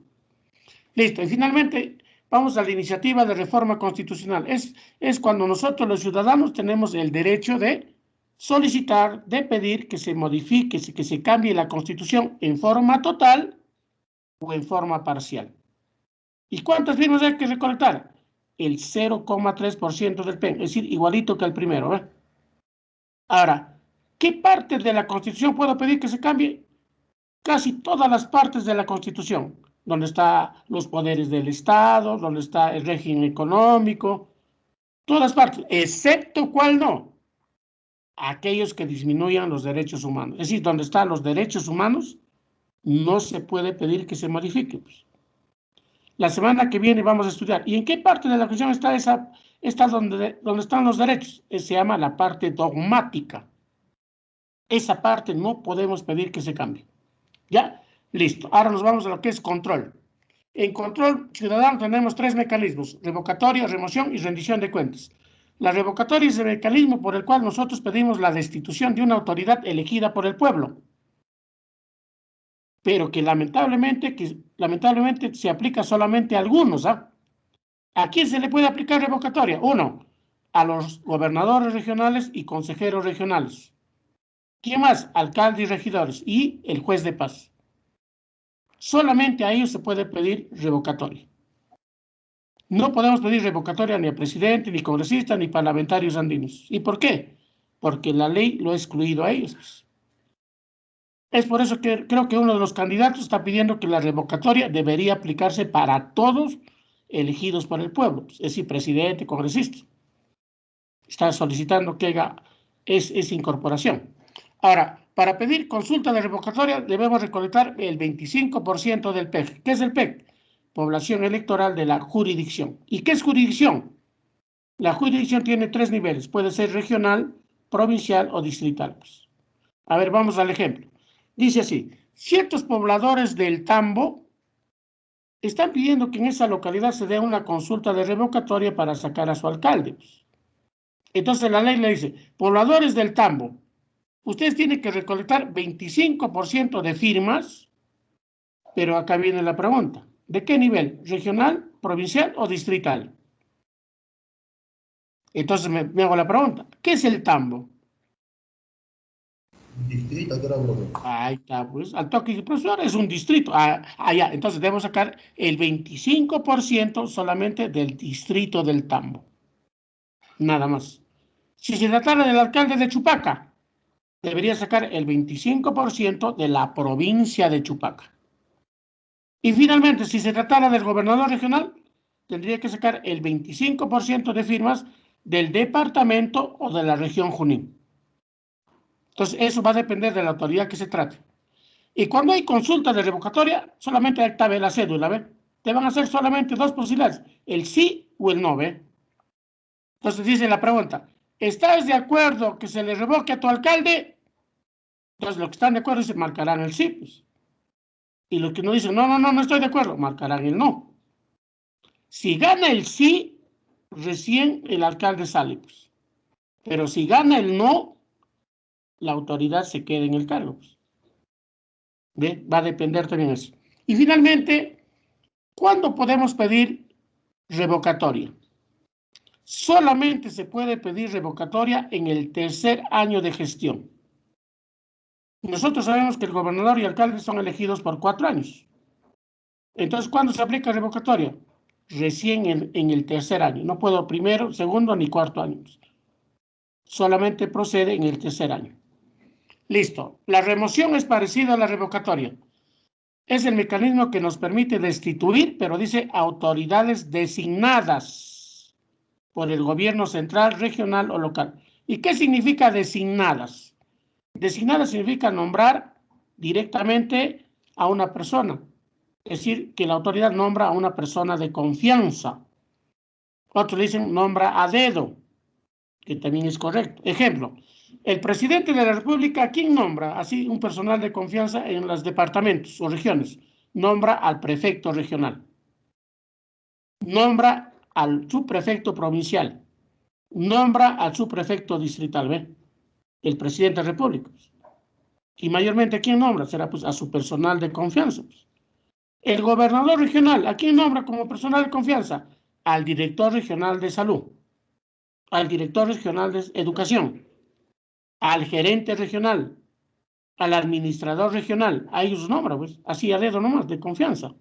Listo. Y finalmente, vamos a la iniciativa de reforma constitucional. Es cuando nosotros los ciudadanos tenemos el derecho de solicitar, de pedir que se modifique, que se cambie la Constitución en forma total o en forma parcial. ¿Y cuántas firmas hay que recolectar? El 0,3% del PEN, es decir, igualito que el primero. ¿eh? Ahora, ¿qué parte de la Constitución puedo pedir que se cambie? Casi todas las partes de la Constitución, donde están los poderes del Estado, donde está el régimen económico, todas partes, excepto cuál no, aquellos que disminuyan los derechos humanos. Es decir, donde están los derechos humanos, no se puede pedir que se modifique. Pues. La semana que viene vamos a estudiar. ¿Y en qué parte de la Constitución está esa? Está donde están los derechos. Se llama la parte dogmática. Esa parte no podemos pedir que se cambie. ¿Ya? Listo. Ahora nos vamos a lo que es control. En control ciudadano tenemos 3 mecanismos: revocatoria, remoción y rendición de cuentas. La revocatoria es el mecanismo por el cual nosotros pedimos la destitución de una autoridad elegida por el pueblo, pero que lamentablemente se aplica solamente a algunos. ¿Ah? ¿A quién se le puede aplicar revocatoria? 1, a los gobernadores regionales y consejeros regionales. ¿Quién más? Alcaldes y regidores y el juez de paz. Solamente a ellos se puede pedir revocatoria. No podemos pedir revocatoria ni a presidente, ni congresistas, ni parlamentarios andinos. ¿Y por qué? Porque la ley lo ha excluido a ellos. Es por eso que creo que uno de los candidatos está pidiendo que la revocatoria debería aplicarse para todos elegidos por el pueblo, es decir, presidente, congresista. Está solicitando que haga esa incorporación. Ahora, para pedir consulta de revocatoria debemos recolectar el 25% del PEG. ¿Qué es el PEG? Población electoral de la jurisdicción. ¿Y qué es jurisdicción? La jurisdicción tiene 3 niveles. Puede ser regional, provincial o distrital. A ver, vamos al ejemplo. Dice así: ciertos pobladores del Tambo están pidiendo que en esa localidad se dé una consulta de revocatoria para sacar a su alcalde. Entonces la ley le dice: pobladores del Tambo, ustedes tienen que recolectar 25% de firmas, pero acá viene la pregunta: ¿de qué nivel? ¿Regional, provincial o distrital? Entonces me hago la pregunta: ¿qué es el Tambo? Distrito, creo, profe. Ahí está, pues, al toque, profesor, es un distrito. Ya, entonces debemos sacar el 25% solamente del distrito del Tambo. Nada más. Si se tratara del alcalde de Chupaca, debería sacar el 25% de la provincia de Chupaca. Y finalmente, si se tratara del gobernador regional, tendría que sacar el 25% de firmas del departamento o de la región Junín. Entonces, eso va a depender de la autoridad que se trate. Y cuando hay consulta de revocatoria, solamente ahí está la cédula, ¿ve? Te van a hacer solamente 2 posibilidades: el sí o el no, ¿ve? Entonces dice la pregunta: ¿estás de acuerdo que se le revoque a tu alcalde? Entonces los que están de acuerdo se marcarán el sí, pues. Y los que no dicen, no estoy de acuerdo, marcarán el no. Si gana el sí, recién el alcalde sale, pues. Pero si gana el no, la autoridad se queda en el cargo, pues. ¿Ve? Va a depender también eso. Y finalmente, ¿cuándo podemos pedir revocatoria? Solamente se puede pedir revocatoria en el 3er año de gestión. Nosotros sabemos que el gobernador y el alcalde son elegidos por 4 años. Entonces, ¿cuándo se aplica revocatoria? Recién en el 3er año. No puedo primero, segundo ni 4 años. Solamente procede en el 3er año. Listo. La remoción es parecida a la revocatoria. Es el mecanismo que nos permite destituir, pero dice autoridades designadas por el gobierno central, regional o local. ¿Y qué significa designadas? Designadas significa nombrar directamente a una persona. Es decir, que la autoridad nombra a una persona de confianza. Otros dicen nombra a dedo, que también es correcto. Ejemplo: el presidente de la República, ¿quién nombra? Así, un personal de confianza en los departamentos o regiones. Nombra al prefecto regional. Nombra al subprefecto provincial. Nombra al subprefecto distrital, ¿ve? El presidente de la República. Y mayormente, ¿quién nombra? Será pues a su personal de confianza. Pues. El gobernador regional, ¿a quién nombra como personal de confianza? Al director regional de salud, al director regional de educación, al gerente regional, al administrador regional. A ellos nombra, pues, así a dedo nomás, de confianza.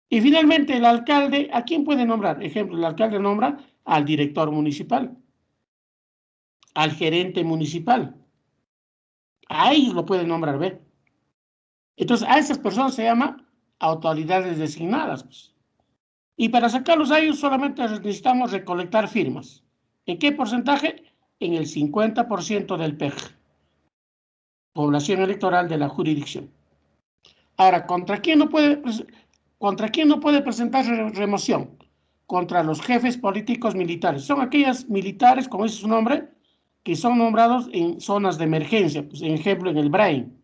Y finalmente, el alcalde, ¿a quién puede nombrar? Ejemplo, el alcalde nombra al director municipal, al gerente municipal. A ellos lo pueden nombrar, ¿ve? Entonces, a esas personas se llama autoridades designadas, pues. Y para sacarlos a ellos solamente necesitamos recolectar firmas. ¿En qué porcentaje? En el 50% del PEG, población electoral de la jurisdicción. Ahora, ¿contra quién no puede presentar remoción? Contra los jefes políticos militares. Son aquellas militares, como dice su nombre, que son nombrados en zonas de emergencia, pues, en ejemplo, en el Brain.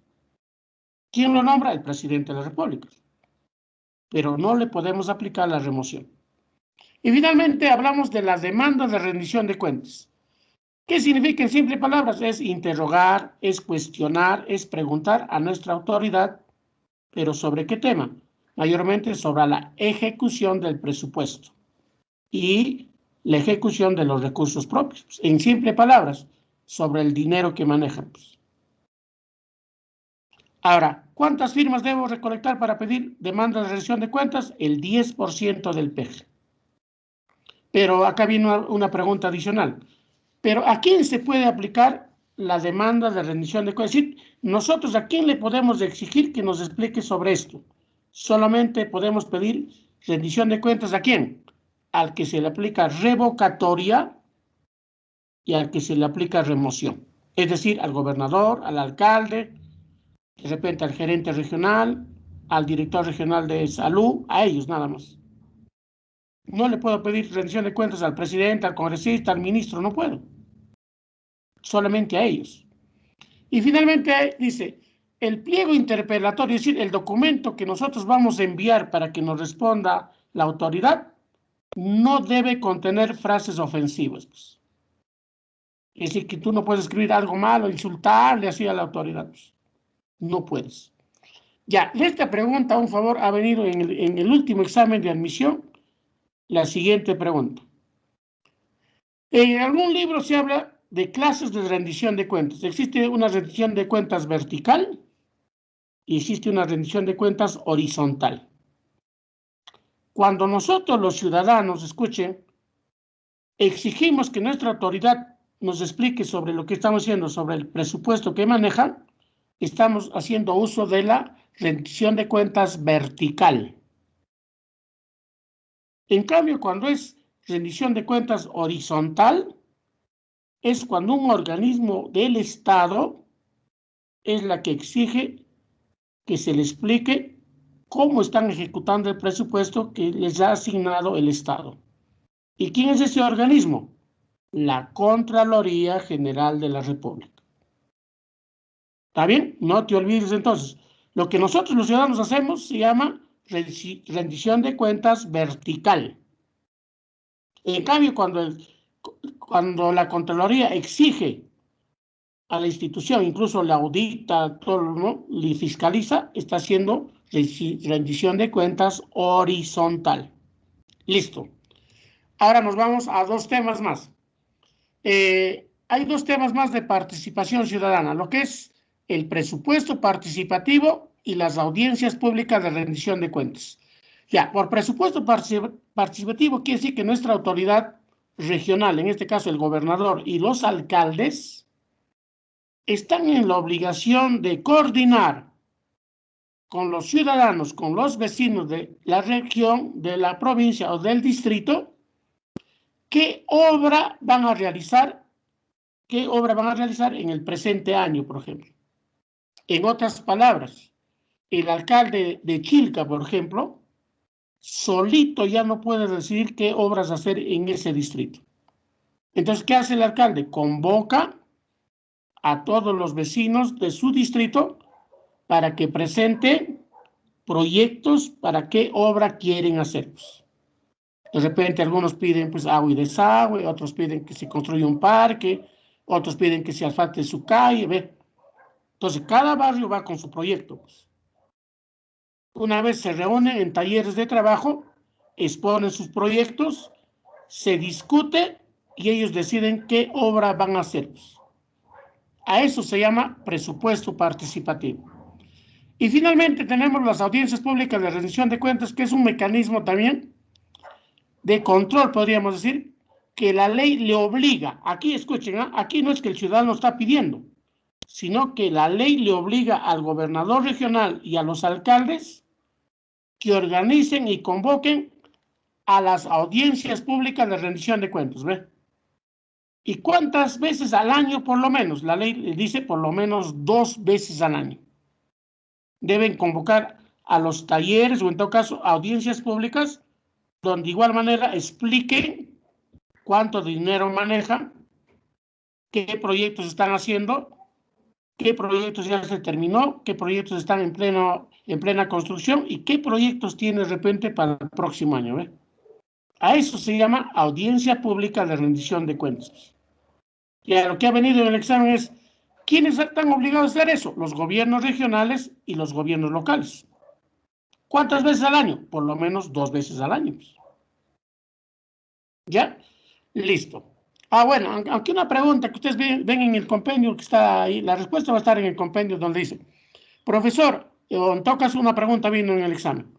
¿Quién lo nombra? El presidente de la República. Pero no le podemos aplicar la remoción. Y finalmente hablamos de la demanda de rendición de cuentas. ¿Qué significa en simples palabras? Es interrogar, es cuestionar, es preguntar a nuestra autoridad, pero ¿sobre qué tema? Mayormente sobre la ejecución del presupuesto y la ejecución de los recursos propios. En simples palabras, sobre el dinero que manejan. Ahora, ¿cuántas firmas debo recolectar para pedir demanda de rendición de cuentas? El 10% del PEG. Pero acá viene una pregunta adicional. ¿Pero a quién se puede aplicar la demanda de rendición de cuentas? Es decir, nosotros a quién le podemos exigir que nos explique sobre esto. Solamente podemos pedir rendición de cuentas ¿a quién? Al que se le aplica revocatoria y al que se le aplica remoción. Es decir, al gobernador, al alcalde, de repente al gerente regional, al director regional de salud, a ellos nada más. No le puedo pedir rendición de cuentas al presidente, al congresista, al ministro, no puedo. Solamente a ellos. Y finalmente dice, el pliego interpelatorio, es decir, el documento que nosotros vamos a enviar para que nos responda la autoridad, no debe contener frases ofensivas. Pues. Es decir, que tú no puedes escribir algo malo, insultarle así a la autoridad. Pues. No puedes. Ya, esta pregunta, un favor, ha venido en el último examen de admisión, la siguiente pregunta. En algún libro se habla de clases de rendición de cuentas. Existe una rendición de cuentas vertical y existe una rendición de cuentas horizontal. Cuando nosotros los ciudadanos, escuchen, exigimos que nuestra autoridad nos explique sobre lo que estamos haciendo, sobre el presupuesto que manejan, estamos haciendo uso de la rendición de cuentas vertical. En cambio, cuando es rendición de cuentas horizontal, es cuando un organismo del Estado es la que exige que se le explique cómo están ejecutando el presupuesto que les ha asignado el Estado. ¿Y quién es ese organismo? La Contraloría General de la República. ¿Está bien? No te olvides entonces. Lo que nosotros los ciudadanos hacemos se llama rendición de cuentas vertical. En cambio, cuando la Contraloría exige a la institución, incluso la audita, todo, ¿no? Le fiscaliza, está haciendo rendición de cuentas horizontal. Listo. Ahora nos vamos a dos temas más. Hay dos temas más de participación ciudadana, lo que es el presupuesto participativo y las audiencias públicas de rendición de cuentas. Ya, por presupuesto participativo quiere decir que nuestra autoridad regional, en este caso el gobernador y los alcaldes, están en la obligación de coordinar con los ciudadanos, con los vecinos de la región, de la provincia o del distrito, qué obra van a realizar en el presente año, por ejemplo. En otras palabras, el alcalde de Chilca, por ejemplo, solito ya no puede decidir qué obras hacer en ese distrito. Entonces, ¿qué hace el alcalde? Convoca a todos los vecinos de su distrito para que presenten proyectos para qué obra quieren hacer. De repente algunos piden pues agua y desagüe, otros piden que se construya un parque, otros piden que se asfalte su calle, ¿ve? Entonces cada barrio va con su proyecto. Una vez se reúnen en talleres de trabajo, exponen sus proyectos, se discute y ellos deciden qué obra van a hacer. A eso se llama presupuesto participativo. Y finalmente tenemos las audiencias públicas de rendición de cuentas, que es un mecanismo también de control, podríamos decir, que la ley le obliga. Aquí escuchen, ¿eh? Aquí no es que el ciudadano está pidiendo, sino que la ley le obliga al gobernador regional y a los alcaldes que organicen y convoquen a las audiencias públicas de rendición de cuentas, ¿ve? ¿Y cuántas veces al año por lo menos? La ley dice por lo menos 2 veces al año. Deben convocar a los talleres o en todo caso audiencias públicas donde de igual manera expliquen cuánto dinero manejan qué proyectos están haciendo, qué proyectos ya se terminó, qué proyectos están en plena construcción y qué proyectos tiene de repente para el próximo año. ¿Ve? A eso se llama audiencia pública de rendición de cuentas. Y a lo que ha venido en el examen es, ¿quiénes están obligados a hacer eso? Los gobiernos regionales y los gobiernos locales. ¿Cuántas veces al año? Por lo menos 2 veces al año. ¿Ya? Listo. Bueno, aunque una pregunta que ustedes ven en el compendio que está ahí, la respuesta va a estar en el compendio donde dice, profesor, en todo caso una pregunta vino en el examen.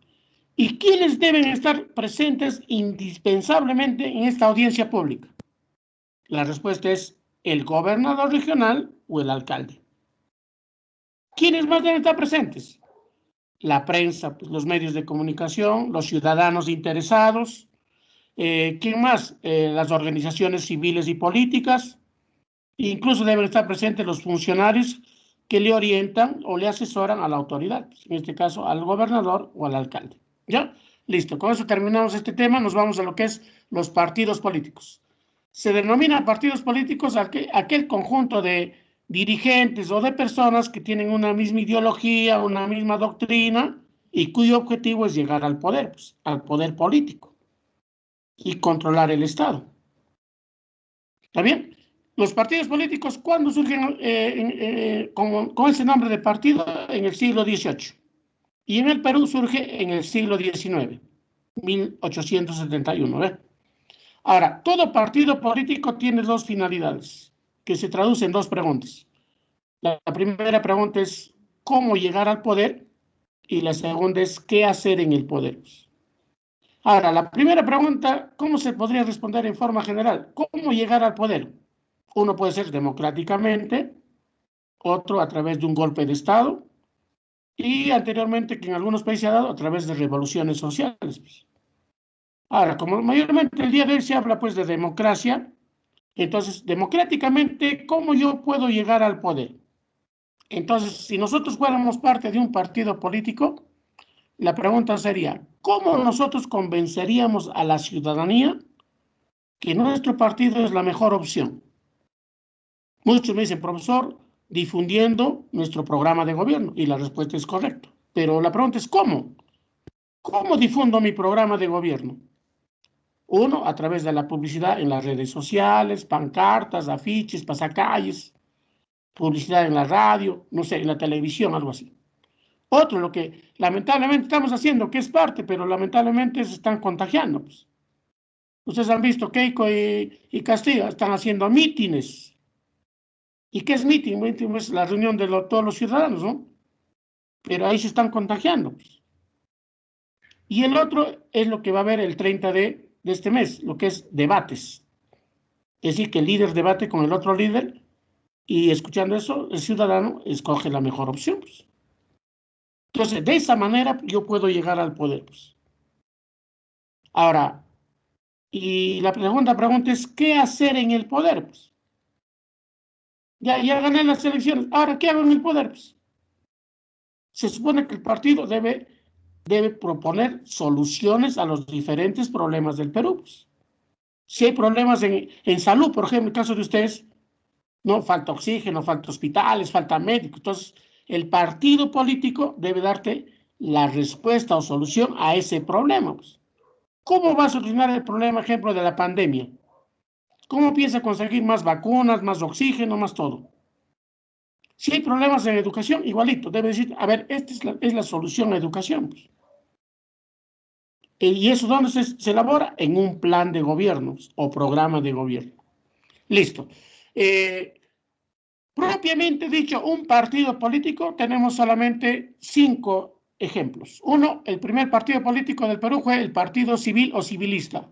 ¿Y quiénes deben estar presentes indispensablemente en esta audiencia pública? La respuesta es el gobernador regional o el alcalde. ¿Quiénes más deben estar presentes? La prensa, pues, los medios de comunicación, los ciudadanos interesados. ¿Quién más? Las organizaciones civiles y políticas. Incluso deben estar presentes los funcionarios que le orientan o le asesoran a la autoridad, en este caso al gobernador o al alcalde. ¿Ya? Listo, con eso terminamos este tema, nos vamos a lo que es los partidos políticos. Se denomina partidos políticos aquel conjunto de dirigentes o de personas que tienen una misma ideología, una misma doctrina y cuyo objetivo es llegar al poder, pues, al poder político y controlar el Estado. ¿Está bien? Los partidos políticos, ¿cuándo surgen con ese nombre de partido? En el siglo XVIII. Y en el Perú surge en el siglo XIX, 1871. ¿Ve? Ahora, todo partido político tiene 2 finalidades, que se traducen en 2 preguntas. La primera pregunta es, ¿cómo llegar al poder? Y la segunda es, ¿qué hacer en el poder? Ahora, la primera pregunta, ¿cómo se podría responder en forma general? ¿Cómo llegar al poder? Uno puede ser democráticamente, otro a través de un golpe de Estado y anteriormente, que en algunos países se ha dado, a través de revoluciones sociales. Ahora, como mayormente el día de hoy se habla pues de democracia, entonces, democráticamente, ¿cómo yo puedo llegar al poder? Entonces, si nosotros fuéramos parte de un partido político, la pregunta sería, ¿cómo nosotros convenceríamos a la ciudadanía que nuestro partido es la mejor opción? Muchos me dicen, profesor, difundiendo nuestro programa de gobierno, y la respuesta es correcta. Pero la pregunta es, ¿cómo? ¿Cómo difundo mi programa de gobierno? Uno, a través de la publicidad en las redes sociales, pancartas, afiches, pasacalles, publicidad en la radio, no sé, en la televisión, algo así. Otro, lo que lamentablemente estamos haciendo, que es parte, pero lamentablemente se están contagiando. Pues. Ustedes han visto Keiko y Castillo están haciendo mítines. ¿Y qué es meeting? Meeting es la reunión de todos los ciudadanos, ¿no? Pero ahí se están contagiando. Pues. Y el otro es lo que va a haber el 30 de este mes, lo que es debates. Es decir, que el líder debate con el otro líder y escuchando eso, el ciudadano escoge la mejor opción. Pues. Entonces, de esa manera yo puedo llegar al poder. Pues. Ahora, y la segunda pregunta es, ¿qué hacer en el poder? Pues. Ya gané las elecciones, ahora, ¿qué hago en el poder? Pues. Se supone que el partido debe proponer soluciones a los diferentes problemas del Perú. Pues. Si hay problemas en salud, por ejemplo, en el caso de ustedes, no falta oxígeno, falta hospitales, falta médicos. Entonces, el partido político debe darte la respuesta o solución a ese problema. Pues. ¿Cómo va a solucionar el problema, ejemplo, de la pandemia? ¿Cómo piensa conseguir más vacunas, más oxígeno, más todo? Si hay problemas en educación, igualito, debe decir, a ver, esta es la solución a educación. Pues. ¿Y eso dónde se elabora? En un plan de gobierno o programa de gobierno. Listo. Propiamente dicho, un partido político, tenemos solamente 5 ejemplos. Uno, el primer partido político del Perú fue el Partido Civil o Civilista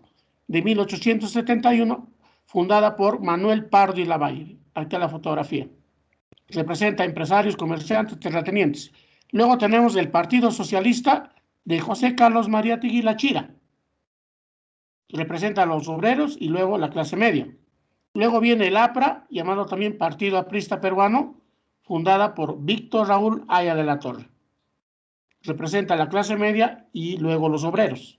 de 1871, fundada por Manuel Pardo y Lavalle. Aquí está la fotografía. Representa a empresarios, comerciantes, terratenientes. Luego tenemos el Partido Socialista de José Carlos María Tiguila Chira. Representa a los obreros y luego la clase media. Luego viene el APRA, llamado también Partido Aprista Peruano, fundada por Víctor Raúl Haya de la Torre. Representa a la clase media y luego los obreros.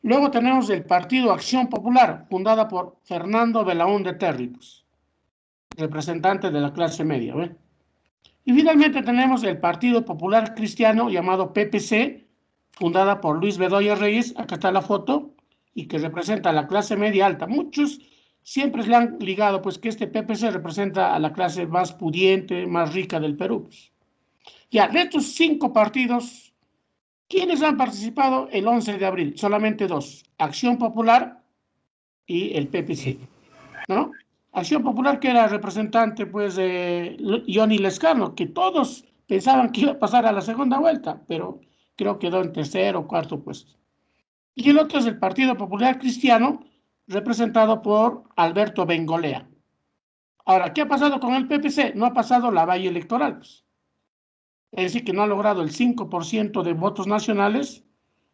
Luego tenemos el Partido Acción Popular, fundada por Fernando Belaúnde Terry. representante de la clase media. ¿Ve? Y finalmente tenemos el Partido Popular Cristiano, llamado PPC, fundada por Luis Bedoya Reyes, acá está la foto, y que representa a la clase media alta. Muchos siempre le han ligado, pues, que este PPC representa a la clase más pudiente, más rica del Perú. Pues. Ya, de estos 5 partidos, ¿quiénes han participado el 11 de abril? Solamente 2, Acción Popular y el PPC, ¿no? Acción Popular, que era representante, pues, de Johnny Lescano, que todos pensaban que iba a pasar a la segunda vuelta, pero creo que quedó en tercero o cuarto puesto. Y el otro es el Partido Popular Cristiano, representado por Alberto Bengolea. Ahora, ¿qué ha pasado con el PPC? No ha pasado la valla electoral, pues. Es decir, que no ha logrado el 5% de votos nacionales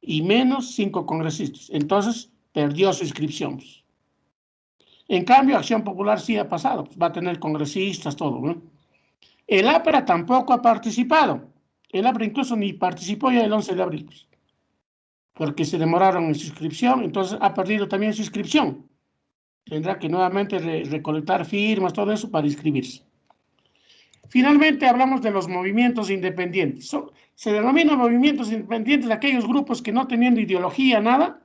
y menos 5 congresistas. Entonces, perdió su inscripción. Pues. En cambio, Acción Popular sí ha pasado, pues va a tener congresistas, todo, ¿no? El APRA tampoco ha participado. El APRA incluso ni participó ya el 11 de abril, pues, porque se demoraron en su inscripción, entonces ha perdido también su inscripción. Tendrá que nuevamente recolectar firmas, todo eso para inscribirse. Finalmente hablamos de los movimientos independientes. Se denominan movimientos independientes aquellos grupos que no teniendo ideología, nada,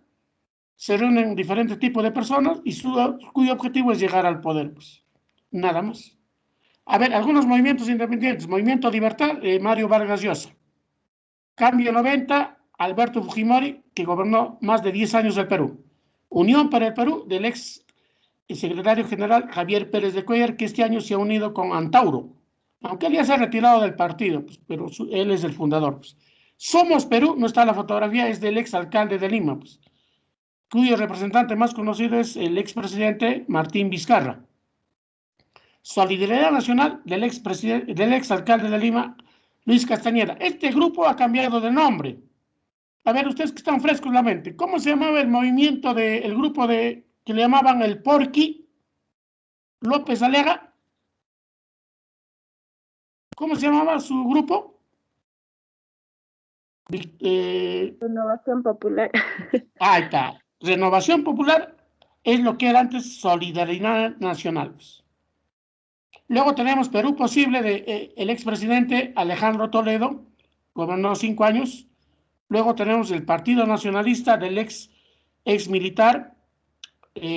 se reúnen diferentes tipos de personas y cuyo objetivo es llegar al poder. Pues. Nada más. A ver, algunos movimientos independientes. Movimiento Libertad, Mario Vargas Llosa. Cambio 90, Alberto Fujimori, que gobernó más de 10 años el Perú. Unión para el Perú, del ex secretario general Javier Pérez de Cuellar, que este año se ha unido con Antauro. Aunque él ya se ha retirado del partido, pues, pero él es el fundador. Pues. Somos Perú, no está la fotografía, es del ex alcalde de Lima, pues, cuyo representante más conocido es el expresidente Martín Vizcarra. Solidaridad Nacional del ex alcalde de Lima, Luis Castañeda. Este grupo ha cambiado de nombre. A ver, ustedes que están frescos en la mente, ¿cómo se llamaba el movimiento el grupo que le llamaban el Porqui? López Alega. ¿Cómo se llamaba su grupo? Renovación Popular. Ahí está. Renovación Popular es lo que era antes Solidaridad Nacional. Luego tenemos Perú Posible del expresidente Alejandro Toledo, gobernó 5 años. Luego tenemos el Partido Nacionalista del ex militar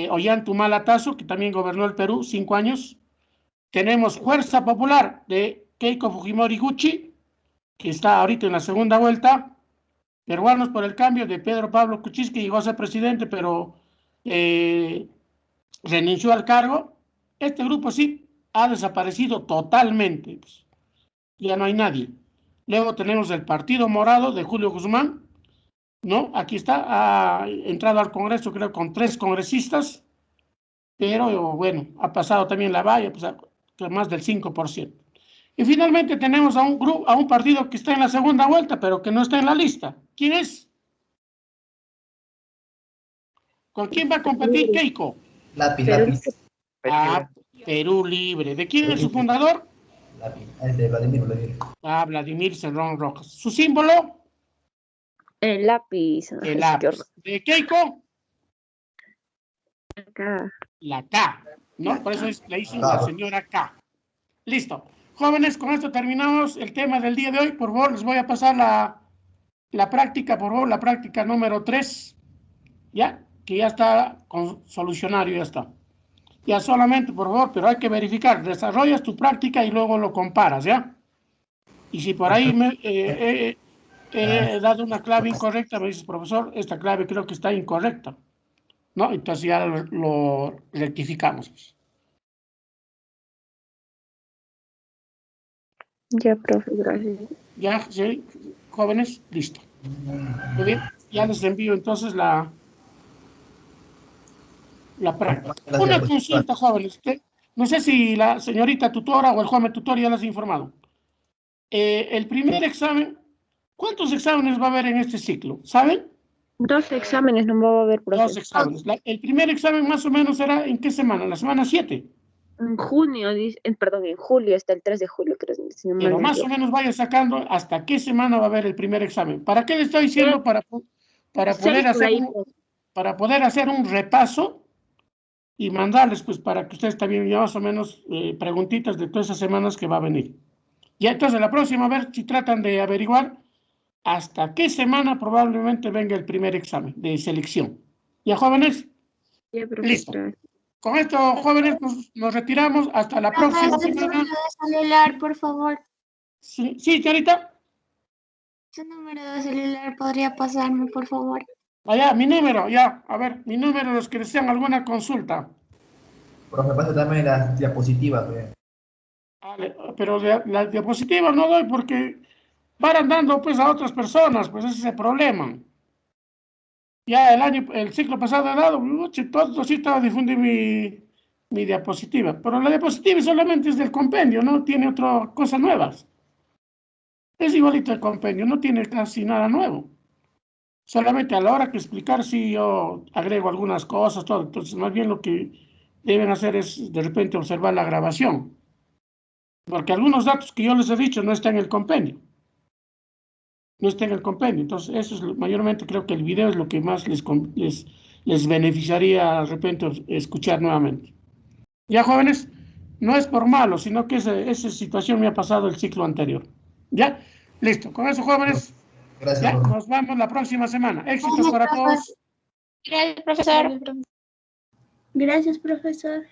Ollanta Tazo, que también gobernó el Perú 5 años. Tenemos Fuerza Popular de Keiko Fujimori Gucci, que está ahorita en la segunda vuelta. Peruanos por el Cambio de Pedro Pablo Kuczynski, que llegó a ser presidente, pero renunció al cargo. Este grupo sí ha desaparecido totalmente. Pues. Ya no hay nadie. Luego tenemos el Partido Morado de Julio Guzmán, ¿no? Aquí está, ha entrado al Congreso, creo, con 3 congresistas, pero bueno, ha pasado también la valla, pues, más del 5%. Y finalmente tenemos a un partido que está en la segunda vuelta, pero que no está en la lista. ¿Quién es? ¿Con quién va a competir Keiko? Lápiz, lápiz. Ah, Perú Libre. ¿De quién es su fundador? Lápiz. Es de Vladimir. Ah, Vladimir Cerrón Rojas. ¿Su símbolo? El lápiz. El lápiz. ¿De Keiko? Acá. La K, ¿no? Por eso le dicen la señora K. Listo. Jóvenes, con esto terminamos el tema del día de hoy. Por favor, les voy a pasar la práctica, por favor, la práctica número 3, ¿ya? Que ya está con solucionario, ya está. Ya solamente, por favor, pero hay que verificar. Desarrollas tu práctica y luego lo comparas, ¿ya? Y si por ahí he dado una clave incorrecta, me dices, profesor, esta clave creo que está incorrecta, ¿no? Entonces ya lo rectificamos. Ya, profe, gracias. Ya, sí, jóvenes, listo. Muy bien, ya les envío entonces la práctica. Una consulta, jóvenes. No sé si la señorita tutora o el joven tutor ya les ha informado. El primer examen, ¿cuántos exámenes va a haber en este ciclo? ¿Saben? 2 exámenes no va a haber, profe. 2 exámenes. El primer examen más o menos será ¿en qué semana? ¿La semana 7? En junio, perdón, en julio, hasta el 3 de julio, creo. Si no Pero más o menos vaya sacando hasta qué semana va a haber el primer examen. ¿Para qué le estoy diciendo? Para poder hacer un repaso y mandarles, pues, para que ustedes también ya más o menos preguntitas de todas esas semanas que va a venir. Ya, entonces, la próxima, a ver si tratan de averiguar hasta qué semana probablemente venga el primer examen de selección. ¿Ya, jóvenes? Ya, Listo. profesor. Con esto, jóvenes, nos retiramos hasta la próxima Su semana. número de celular, por favor. Sí, señorita. Su número de celular podría pasarme, por favor. Allá, mi número, ya. A ver, mi número, los que desean alguna consulta. Profe, pasa también las diapositivas, ve. Vale, pero la diapositiva no doy porque van dando pues a otras personas, pues ese es el problema. Ya el ciclo pasado he dado, todo sí estaba difundiendo mi diapositiva, pero la diapositiva solamente es del compendio, no tiene otra cosa nuevas. Es igualito el compendio, no tiene casi nada nuevo. Solamente a la hora que explicar si yo agrego algunas cosas, todo. Entonces, más bien lo que deben hacer es de repente observar la grabación. Porque algunos datos que yo les he dicho no están en el compendio. No está en el compendio. Entonces, eso es mayormente, creo que el video es lo que más les beneficiaría de repente escuchar nuevamente. Ya, jóvenes, no es por malo, sino que esa situación me ha pasado el ciclo anterior. ¿Ya? Listo. Con eso, jóvenes, Gracias, ya profe. nos vemos la próxima semana. Éxitos para todos. Gracias, profesor. Gracias, profesor.